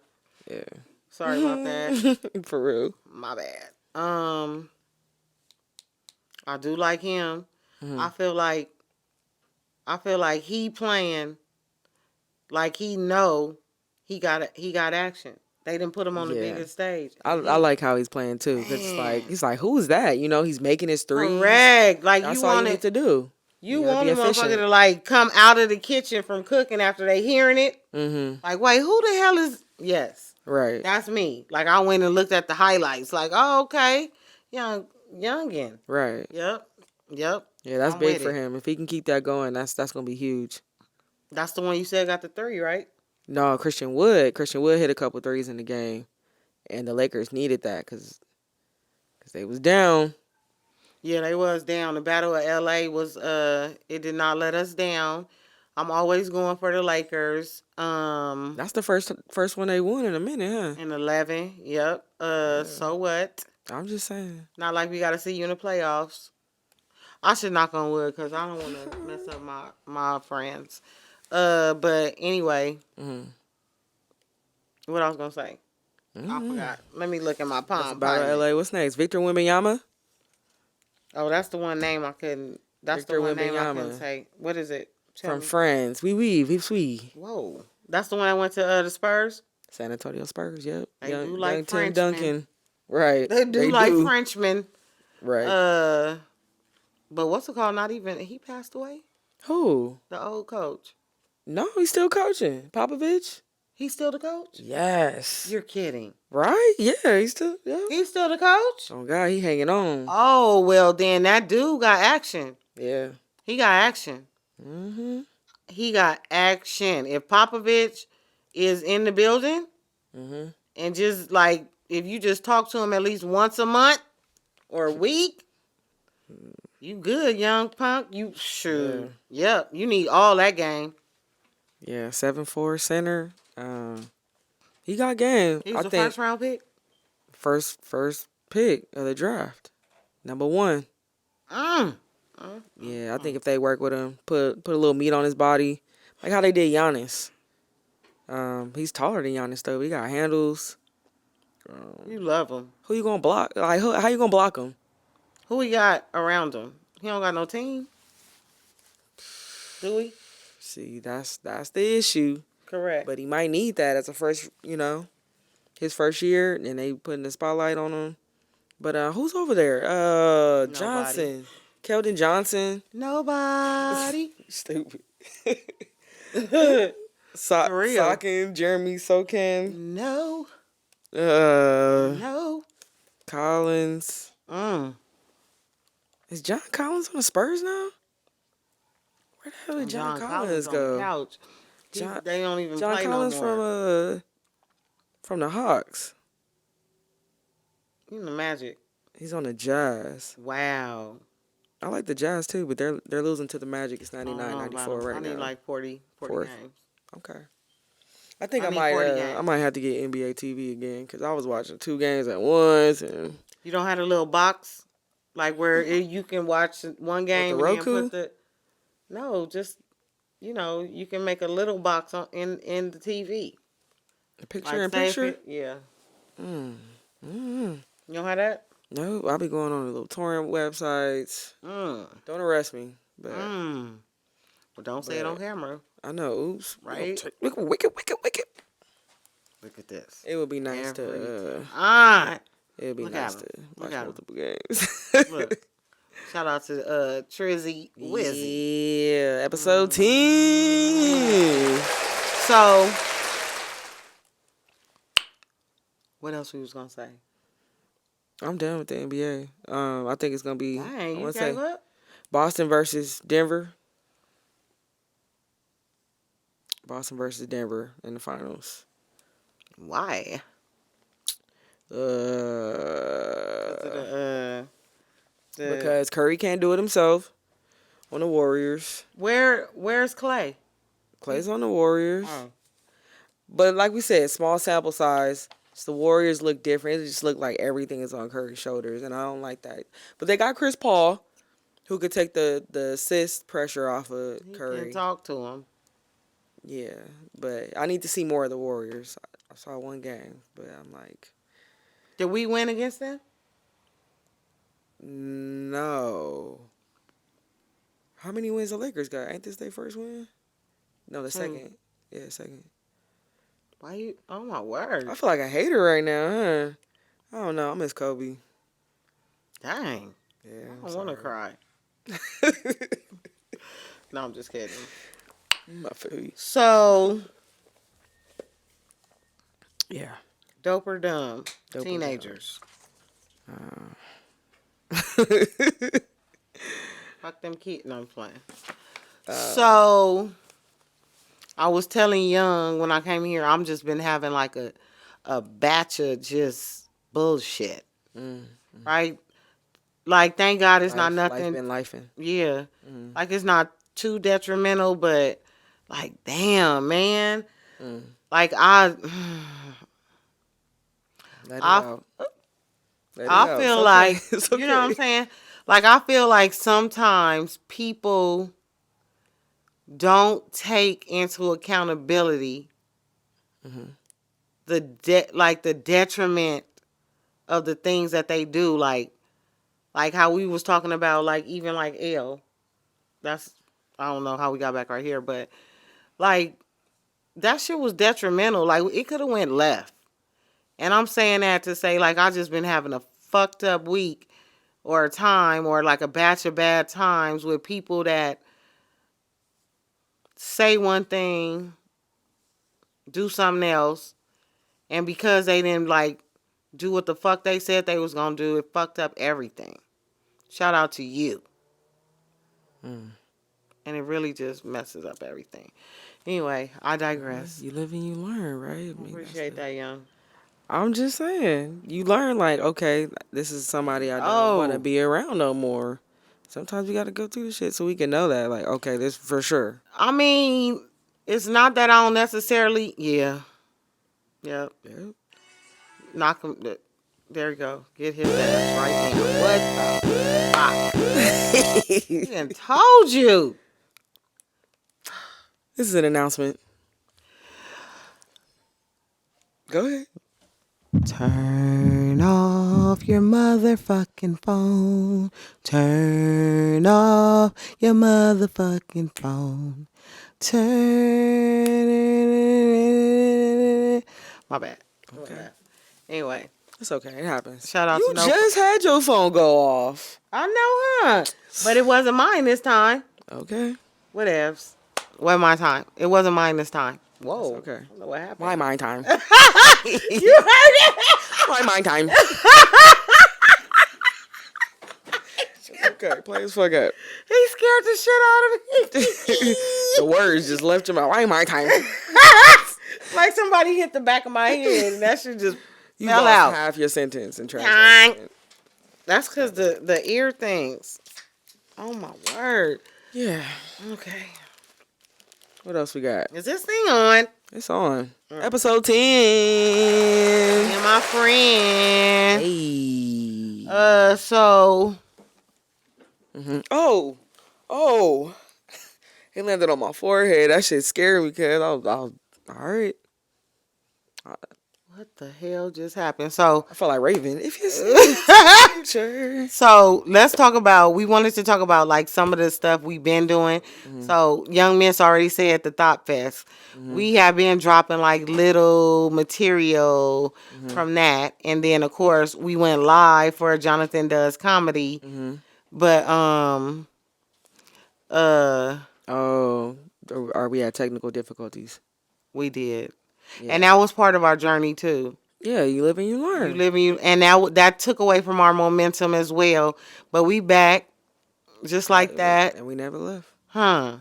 Yeah. Sorry about that. For real. My bad. I do like him. Mhm. I feel like he playing like he know he got action. They didn't put him on the Yeah. biggest stage. I like how he's playing too, cause it's like Man. he's like, who is that? You know, he's making his threes. Correct. Like That's you all you want need to do. you gotta want be a motherfucker efficient. to like come out of the kitchen from cooking after they hearing it. Mhm. Like, wait, who the hell is? Yes, Right. that's me. Like I went and looked at the highlights. Like, oh okay, youngin. Right. Yep. Yeah, that's I'm big with for it. him. If he can keep that going, that's gonna be huge. That's the one you said got the 3, right? No, Christian Wood. Christian Wood hit a couple threes in the game, and the Lakers needed that because they was down. Yeah, they was down. The Battle of LA was it did not let us down. I'm always going for the Lakers. That's the first one they won in a minute, huh? In 11. Yep. So what? I'm just saying. Not like we got to see you in the playoffs. I should knock on wood because I don't want to mess up my friends. But anyway, Mm-hmm. what I was gonna say, I forgot. Let me look at my That's palm. about LA. What's next? Victor Wembanyama? Oh, that's the one name I couldn't. That's Victor the one name I Wembanyama. couldn't say. What is it? Tell From me. France. We sweet. Whoa, that's the one that went to the Spurs. San Antonio Spurs, yep. They Young, do like young Tim Frenchmen. Duncan. Right. They do like Frenchmen. Right. But what's it called? Not even he passed away. Who? The old coach. No, he's still coaching. Popovich? He's still the coach. Yes. You're kidding. Right? Yeah, he's still, yeah. He's still the coach. Oh, God, he hanging on. Oh well, then that dude got action. Yeah. He got action. Mm-hmm. He got action. If Popovich is in the building Mm-hmm. and just like if you just talk to him at least once a month or a week, you good, young punk. You sure. Yep. You need all that game. Yeah, 7'4" center. He got game. He I was a think first round pick. first pick of the draft. Number 1. Yeah, I think if they work with him, put a little meat on his body, like how they did Giannis. He's taller than Giannis though. But he got handles. You love him. Who you gonna block? Like how you gonna block him? Who he got around him? He don't got no team. Do we? See, that's the issue. Correct. But he might need that as a first, his first year, and they putting the spotlight on him. But who's over there? Nobody. Johnson, Keldon Johnson. Nobody. Stupid. For real. Sokin, Jeremy Sokin. No. Uh, No. Collins. Is John Collins on the Spurs now? Where the hell did John Collins on the go? couch. They don't even John play Collins no more. from the Hawks. You the Magic. He's on the Jazz. Wow. I like the Jazz too, but they're losing to the Magic. It's 99-94 right I need now. like 40 Fourth. games. Okay. I think I need might 40 games. I might have to get NBA TV again because I was watching 2 games at once and You don't have a little box like where you can watch one game the and Roku? then put the. No, just you can make a little box in the TV. the picture Like in say if picture. yeah. Mm. You don't have that? No, I'll be going on the little torrent websites. Don't arrest me, but Well, don't say it on camera. I know. Oops. Right? Wicked. Look at this. It would be nice to. It would be Look nice at to 'em. watch Look at 'em. multiple games. Look. Shout out to Trizzy Wizzy. Yeah, episode 10. So, what else we was gonna say? I'm done with the NBA. I think it's gonna be. Dang, I you wanna gave say up? Boston versus Denver. Boston versus Denver in the finals. Why? Because Curry can't do it himself on the Warriors. Where's Clay? Clay's on the Warriors. Oh. But like we said, small sample size. So the Warriors look different. It just look like everything is on Curry's shoulders, and I don't like that. But they got Chris Paul, who could take the assist pressure off of He Curry. can talk to him. Yeah, but I need to see more of the Warriors. I saw one game, but I'm like, Did we win against them? no. How many wins the Lakers got? Ain't this their first win? No, the Two. second. Yeah, second. Why you? Oh my word! I feel like a hater right now, huh? I don't know. I miss Kobe. Dang, Yeah, I don't want to cry. No, I'm just kidding. I feel you. So, Yeah. dope or dumb? Dope or Teenagers. Fuck them kids. No, I'm playing. So, I was telling Young when I came here, I'm just been having like a batch of just bullshit. Right? Like, thank God it's not nothing. Life been lifing. Yeah. Like, it's not too detrimental, but like, damn, man. Like, Let it out. Let it I out. feel It's like, okay. It's you know what I'm okay. saying? Like, I feel like sometimes people don't take into accountability the detriment of the things that they do. Like how we was talking about, like, even like L. That's, I don't know how we got back right here, but like, that shit was detrimental. Like, it could have went left. And I'm saying that to say, like, I just been having a fucked up week or a time or like a batch of bad times with people that say one thing, do something else, and because they didn't like do what the fuck they said they was gonna do, it fucked up everything. Shout out to you. And it really just messes up everything. Anyway, I digress. You live and you learn, right? I mean, Appreciate that, Young. I'm just saying. You learn, like, okay, this is somebody I don't want to be around no more. Sometimes we got to go through the shit so we can know that, like, okay, this for sure. I mean, it's not that I don't necessarily. Yeah. Yep. Yep. Knock him. There you go. Get his ass right now. What the fuck? He done told you. This is an announcement. Go ahead. Turn off your motherfucking phone. Turn off your motherfucking phone. Turn. My bad. Okay. Anyway, It's okay. It happens. shout out You to No. just had your phone go off. I know, huh? But it wasn't mine this time. Okay. Whatevs. Wasn't my time. It wasn't mine this time. Whoa. That's okay. I don't know what happened. My mind time. You heard it? My mind time. Okay, play as fuck up. He scared the shit out of me. The words just left your mouth. Why my time? Like somebody hit the back of my head and that shit just You fell lost out. half your sentence in translation. That's because the ear things. Oh my word. Yeah. Okay. What else we got? Is this thing on? It's on. Episode 10. And my friend. Hey. So. Oh. It landed on my forehead. That shit scared me because I was all right. What the hell just happened? So. I felt like Raven. If you see the future. So let's talk about, we wanted to talk about like some of the stuff we've been doing. So Young Miss already said the Thought Fest. We have been dropping like little material from that. And then of course we went live for Jonathan Does Comedy. But Oh, are we at technical difficulties? we did. Yeah. And that was part of our journey too. Yeah, you live and you learn. You live and you, and that took away from our momentum as well. But we back just like that. And we never left. Huh.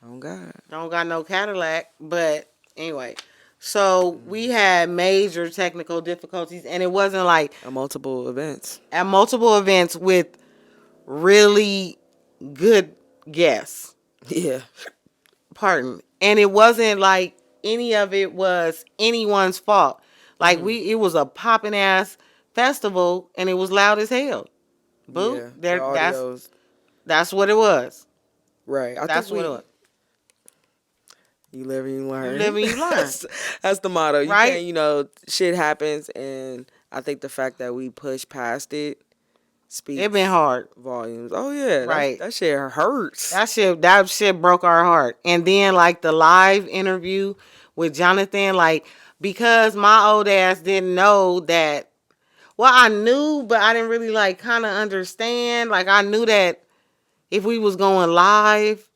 Oh, God. Don't got no Cadillac, but anyway. So we had major technical difficulties, and it wasn't like Multiple events. at multiple events with really good guests. Yeah. Pardon. And it wasn't like any of it was anyone's fault. Like it was a popping ass festival, and it was loud as hell. Boo. Yeah. The There, audios. that's what it was. Right. I That's think what it was. You live and you learn. You live and you learn. That's the motto. You Right? can't, you know, shit happens, and I think the fact that we push past it speaks It been hard. volumes. Oh yeah, Right. That shit hurts. That shit broke our heart. And then like the live interview with Jonathan, like because my old ass didn't know that. Well, I knew, but I didn't really like kind of understand. Like I knew that if we was going live,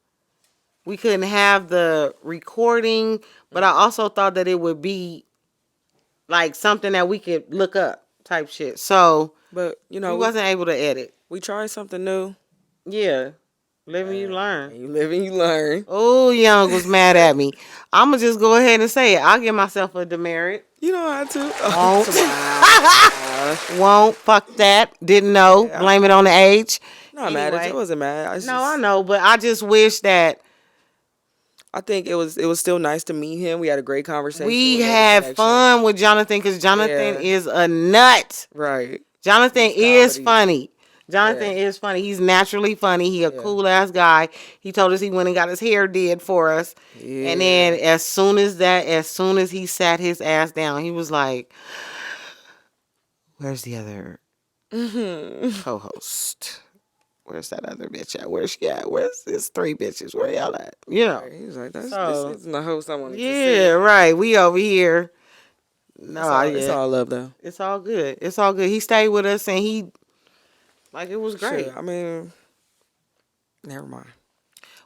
we couldn't have the recording, but I also thought that it would be like something that we could look up type shit. So But you know, we wasn't able to edit. we tried something new. Yeah. Live and you learn. And you live and you learn. Oh, Young was mad at me. I'm going to just go ahead and say it. I'll give myself a demerit. You don't have to. Won't. Won't. Fuck that. Didn't know. Yeah. Blame it on the age. Not mad at you. I wasn't mad. I know, but I just wish that I think it was still nice to meet him. We had a great conversation. we made a had connection. fun with Jonathan because Jonathan Yeah. is a nut. Right. Jonathan His is comedy. funny. Jonathan is funny. He's naturally funny. He a cool ass guy. He told us he went and got his hair did for us. Yeah. And then as soon as he sat his ass down, he was like, "Where's the other co-host? Where's that other bitch at? Where's she at? Where's this 3 bitches? Where y'all at?" You know. He was like, this So- isn't the host I wanted to Yeah, see. right. We over here. No, It's all love though. It's all good. It's all good. He stayed with us and he like it was great. Shit, I mean, never mind.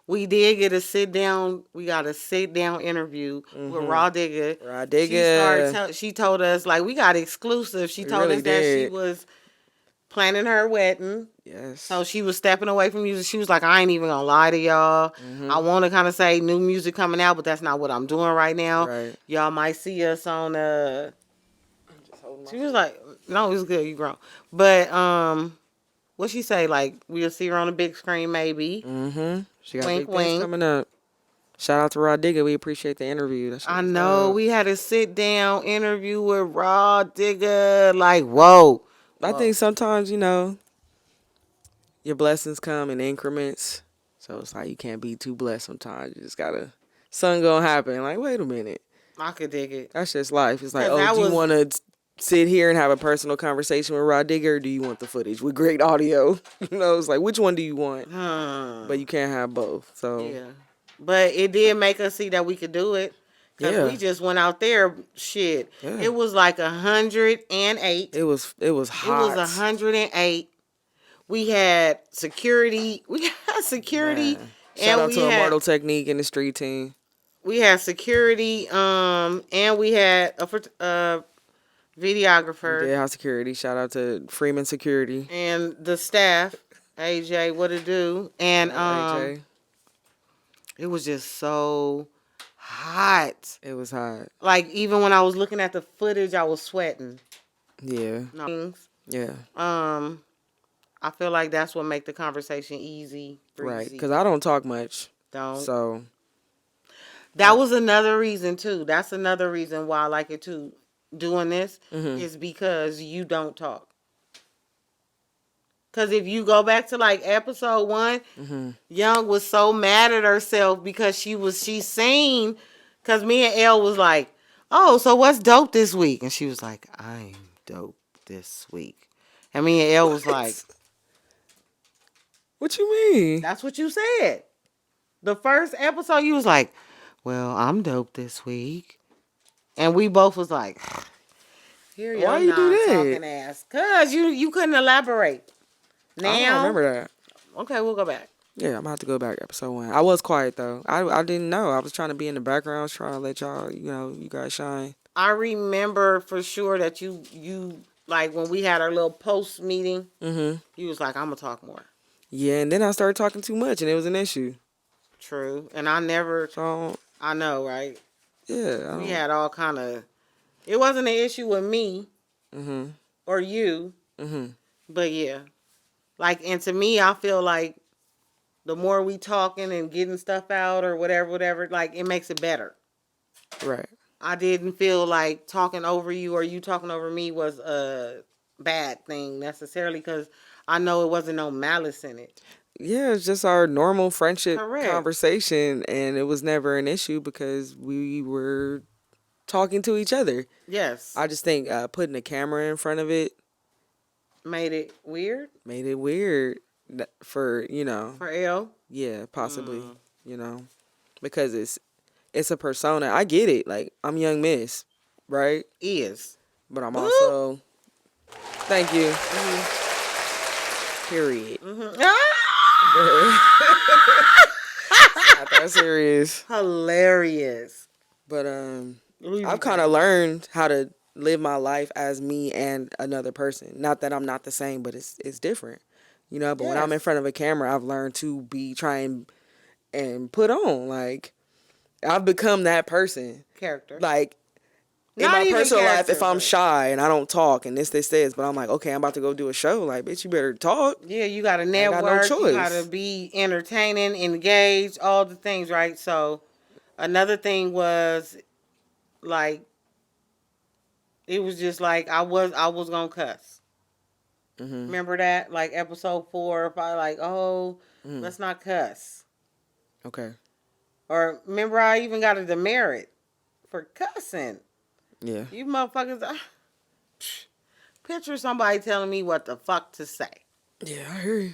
We did get a sit down. We got a sit down interview with Raw Digger. Raw She Digger. she told us like we got exclusive. She We told really us that she did. was planning her wedding. Yes. So she was stepping away from music. She was like, I ain't even gonna lie to y'all. I want to kind of say new music coming out, but that's not what I'm doing right now. Right. Y'all might see us on She was like, no, it's good. You grown. But what she say? Like we'll see her on the big screen maybe. Mm-hmm. She got Wink, big things wink. coming up. Shout out to Raw Digger. We appreciate the interview. That shit I was know dope. we had a sit down interview with Raw Digger. Like whoa. I think sometimes, you know, your blessings come in increments. So it's like you can't be too blessed sometimes. You just gotta, something gonna happen. Like, wait a minute. I could dig it. That's just life. It's like, 'Cause that do you was- want to sit here and have a personal conversation with Rod Digger, or do you want the footage with great audio? You know, it's like, which one do you want? But you can't have both. So Yeah. But it did make us see that we could do it. Because Yeah. we just went out there, shit. Yeah. It was like 108. it was hot. It was 108. We had security. We had security. Man. Shout out we to had, Immortal Technique and the street team. We had security. And we had a videographer. Yeah, house security. Shout out to Freeman Security. And the staff. AJ, what it do? And AJ. it was just so hot. It was hot. Like even when I was looking at the footage, I was sweating. Yeah. No. Yeah. I feel like that's what make the conversation easy. Breezy. Right. Because I don't talk much. Don't. So. That was another reason too. That's another reason why I like it too. Doing this is because you don't talk. Because if you go back to like episode 1, Young was so mad at herself because she seen. Because me and Elle was like, oh, so what's dope this week? And she was like, I'm dope this week. And me and Elle was like, What you mean? that's what you said. The first episode, you was like, well, I'm dope this week. And we both was like, here you Why you do that? talking ass. Because you couldn't elaborate. Now, I don't remember that. Okay, we'll go back. Yeah, I'm gonna have to go back to episode 1. I was quiet though. I didn't know. I was trying to be in the background. I was trying to let y'all, you guys shine. I remember for sure that you like when we had our little post meeting, you was like, I'm going to talk more. Yeah, and then I started talking too much, and it was an issue. True. And I never, So I know, right? Yeah. We had all kind of. It wasn't an issue with me Mhm. or you, Mhm. but yeah, like, and to me, I feel like the more we talking and getting stuff out or whatever, like, it makes it better. Right. I didn't feel like talking over you or you talking over me was a bad thing necessarily because I know it wasn't no malice in it. Yeah, it's just our normal friendship Correct. conversation, and it was never an issue because we were talking to each other. Yes. I just think putting a camera in front of it Made it weird made it weird for for L. yeah, possibly, Mm. because it's a persona. I get it. Like, I'm Young Miss, right? Is. But I'm Boop. also, thank you. Mm-hmm. Period. Mm-hmm. Not that serious. Hilarious. But Louis I've kind V. of learned how to live my life as me and another person. Not that I'm not the same, but it's different. But when I'm in Yes. front of a camera, I've learned to be trying and put on, like, I've become that person. Character. Like, in Not my even personal life, character, if I'm but shy and I don't talk and this, but I'm like, okay, I'm about to go do a show. Like, bitch, you better talk. yeah, you got to I got no network. You got to choice. be entertaining, engaged, all the things, right? So another thing was like it was just like I was gonna cuss. Mhm. Remember that? Like episode 4 or 5, like, oh, Mhm. let's not cuss. Okay. Or remember I even got a demerit for cussing. Yeah. You motherfuckers picture somebody telling me what the fuck to say. Yeah, I hear you.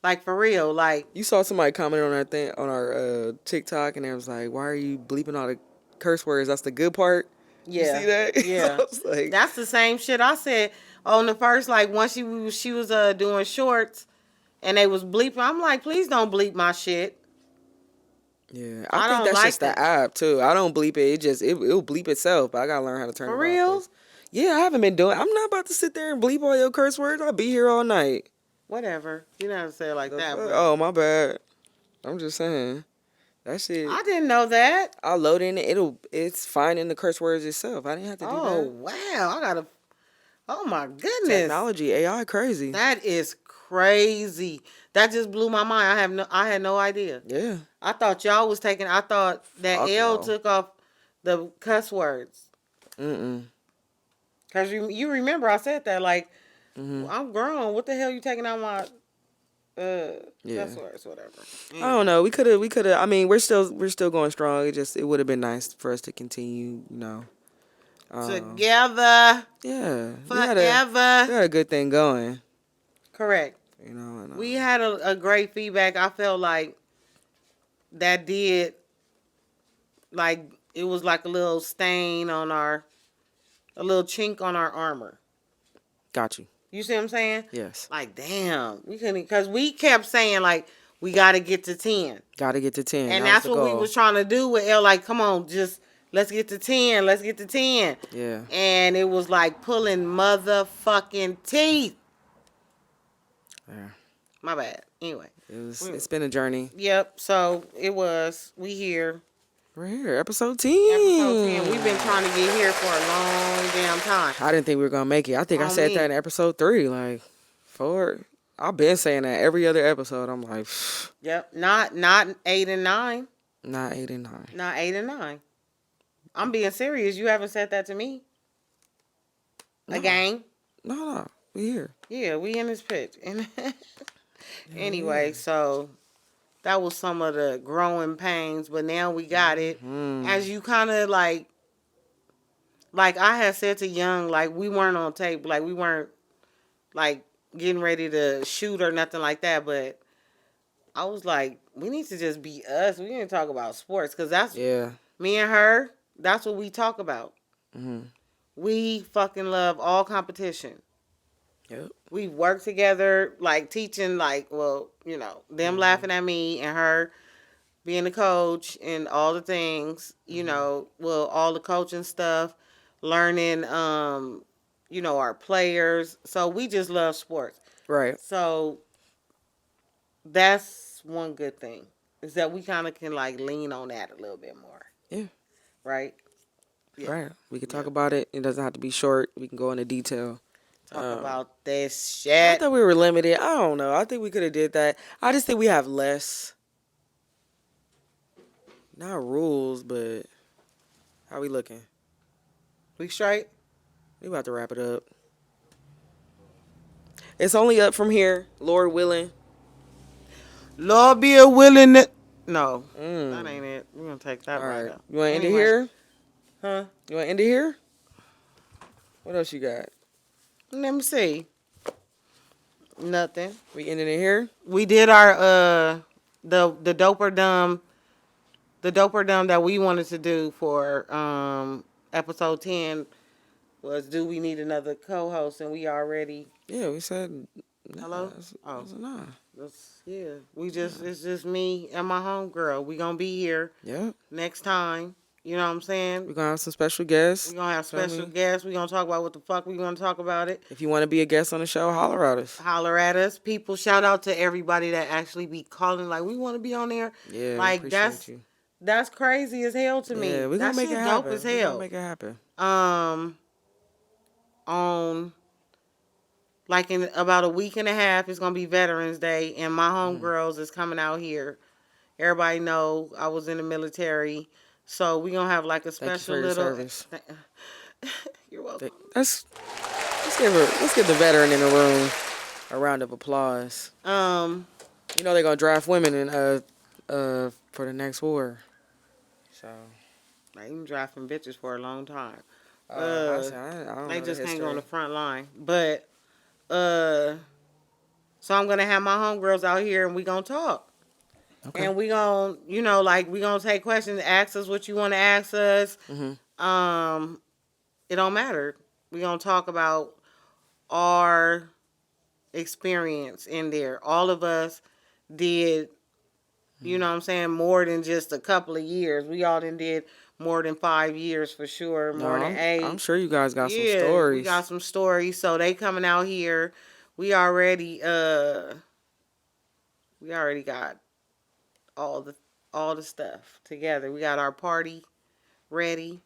Like for real, like You saw somebody comment on that thing on our TikTok, and it was like, "Why are you bleeping all the curse words? That's the good part." You yeah. see that? So I Yeah. was like, That's the same shit I said on the first, like once she was doing shorts and they was bleeping. I'm like, please don't bleep my shit. "Yeah, I I think don't that's like just the that. app too. I don't bleep it. It'll bleep itself. But I gotta learn how to turn For it off. real? 'Cause yeah, I haven't been doing. I'm not about to sit there and bleep all your curse words. I'll be here all night. Whatever. You don't have to say it like The that, fuck? but Oh, my bad. I'm just saying that shit. I didn't know that. I'll load in it. It's finding the curse words itself. I didn't have to do Oh that. wow. I gotta Oh my goodness. Technology, AI, crazy. That is crazy. That just blew my mind. I had no idea. Yeah. I thought y'all was taking I thought that Fuck L no. took off the cuss words. Mm-mm. Cause you remember I said that like Mhm. I'm grown. What the hell you taking out my Yeah. cuss words, whatever. I don't know. We could have. I mean, we're still going strong. It would have been nice for us to continue. Together Yeah. forever. We had a good thing going. Correct. And We had a great feedback. I felt like that did like it was like a little stain on a little chink on our armor. got you. You see what I'm saying? Yes. Like, damn, we couldn't because we kept saying like we got to get to 10, Got to get to 10. and That was that's the what we goal. was trying to do with L. Like, come on, just let's get to 10, let's get to 10, Yeah. and it was like pulling motherfucking teeth. Yeah. My bad. Anyway, It's been a journey. yep. So it was. We here. We're here, episode 10. Episode 10. We've been trying to get here for a long damn time. I didn't think we were gonna make it. I think I On said me. that in episode 3. Like, 4. I've been saying that every other episode. I'm like, Yep. Not 8 and 9. not 8 and 9. Not 8 and 9. I'm being serious. You haven't said that to me. No. Again. No, we here. Yeah, we in this pitch. And anyway, so that was some of the growing pains, but now we got it. As you kind of like I had said to Young, like we weren't on tape, like we weren't like getting ready to shoot or nothing like that, but I was like, we need to just be us. We need to talk about sports because that's Yeah. me and her. That's what we talk about. Mm-hmm. We fucking love all competition. Yep. We work together, like teaching, like, well, them laughing at me and her being the coach and all the things, well, all the coaching stuff, learning, our players. So we just love sports. Right. So that's one good thing is that we kind of can like lean on that a little bit more. Yeah. Right. Yeah. Right. We can talk Yeah. about it. It doesn't have to be short. We can go into detail. Talk about I this shit. thought we were limited. I don't know. I think we could have did that. I just think we have less, not rules, but how we looking? We straight? We about to wrap it up. It's only up from here, Lord willing. Lord be a willing. No, that Mm. ain't it. We're gonna take All that right right. up. You want to end it Anyway. here? Huh? You want to end it here? What else you got? Let me see. Nothing. We ending it here? We did our the dope or dumb that we wanted to do for episode 10 was, do we need another co-host? And we already, Yeah, we said nah. hello? Oh. Nah. Yeah, it's just me and my homegirl. We gonna be here Yeah. next time. You know what I'm saying? We're going to have some special guests. We're gonna have Feel me? special guests. We're gonna talk about what the fuck we gonna talk about it. If you want to be a guest on the show, holler at us. Holler at us. People, shout out to everybody that actually be calling, like, we want to be on there. Yeah, Like, we appreciate you. that's crazy as hell to me. Yeah, we're That going to make shit it dope happen. as We're going to hell. make it happen. On like in about a week and a half, it's gonna be Veterans Day, and my homegirls is coming out here. Everybody know I was in the military, so we gonna have like a Thank you special for your little. service. You're welcome. Let's give the veteran in the room a round of applause. You know they're gonna draft women in for the next war. So I've been drafting bitches for a long time. I don't They know just the can't go on history. the front line. But so I'm gonna have my homegirls out here and we gonna talk. Okay. And we gonna, like, we gonna take questions, ask us what you wanna ask us. Mhm. It don't matter. We gonna talk about our experience in there. All of us did, you know what I'm saying, more than just a couple of years. We all did more than 5 years for sure, more than 8. I'm sure you guys got some Yeah, stories. we got some stories. So they coming out here. We already got all the stuff together. We got our party ready.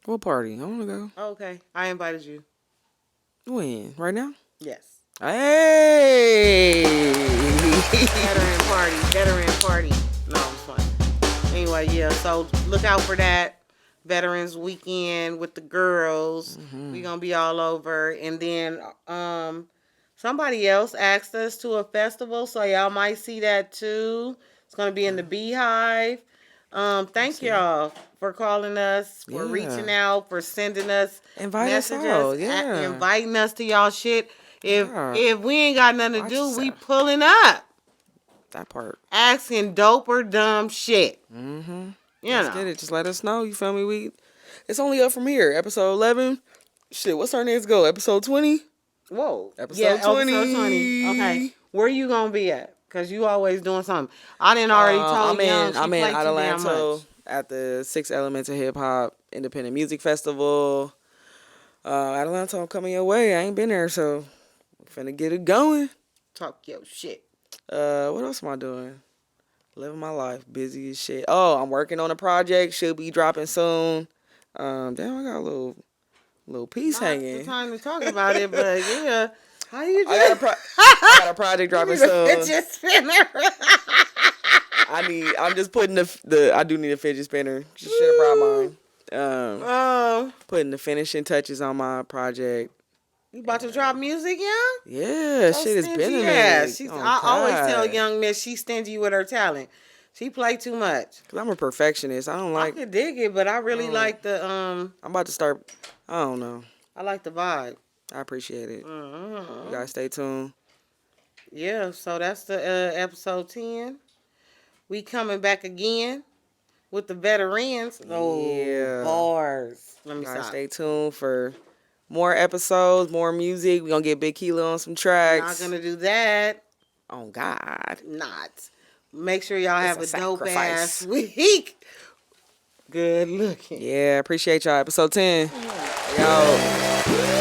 What party? I want to go. Okay, I invited you. When? Right now? Yes. Hey! Veteran party. No, I'm fine. Anyway, yeah. So look out for that Veterans Weekend with the girls. We gonna be all over, and then somebody else asked us to a festival, so y'all might see that too. It's gonna be in the Beehive. Thank y'all for calling us, for reaching out, for sending us Invite us messages, out, yeah. inviting us to y'all shit. Yeah. If we ain't got nothing to Watch do, we yourself. pulling up, That part. asking dope or dumb shit. Mm-hmm. You Let's know. get it. Just let us know. You feel me? It's only up from here. Episode 11. Shit, what's our next goal? Episode 20? Whoa. Episode 20. Episode 20. Okay. Where you gonna be at? Because you always doing something. I didn't already told Young she I'm in played too damn Adelanto much. at the 6 Elements of Hip Hop Independent Music Festival. Adelanto, I'm coming your way. I ain't been there, so I'm finna get it going. Talk your shit. What else am I doing? Living my life, busy as shit. Oh, I'm working on a project. Should be dropping soon. Damn, I got a little piece Not hanging. the time to talk about it, but yeah. How you doing? I got a project dropping soon. Fidget spinner. I'm just putting I do need a fidget spinner. Just should have brought mine. Putting the finishing touches on my project. You about to drop music, yeah? Yeah, So shit has been a stingy minute. ass. Oh, I always tell God. Young Miss she's stingy with her talent. She play too much. Cause I'm a perfectionist. I don't I like. could dig it, but I really like the I'm about to start. I don't know. I like the vibe. I appreciate it. Mm-hmm. You guys stay tuned. Yeah, so that's the episode 10. We coming back again with the veterans. Oh, Yeah. bars. Let me You guys stop. stay tuned for more episodes, more music. We're gonna get Big Kilo on some tracks. Not gonna do that. Oh God. Not. Make sure y'all have a It's dope sacrifice. ass week. Good looking. Yeah, appreciate y'all. Episode 10. Yo.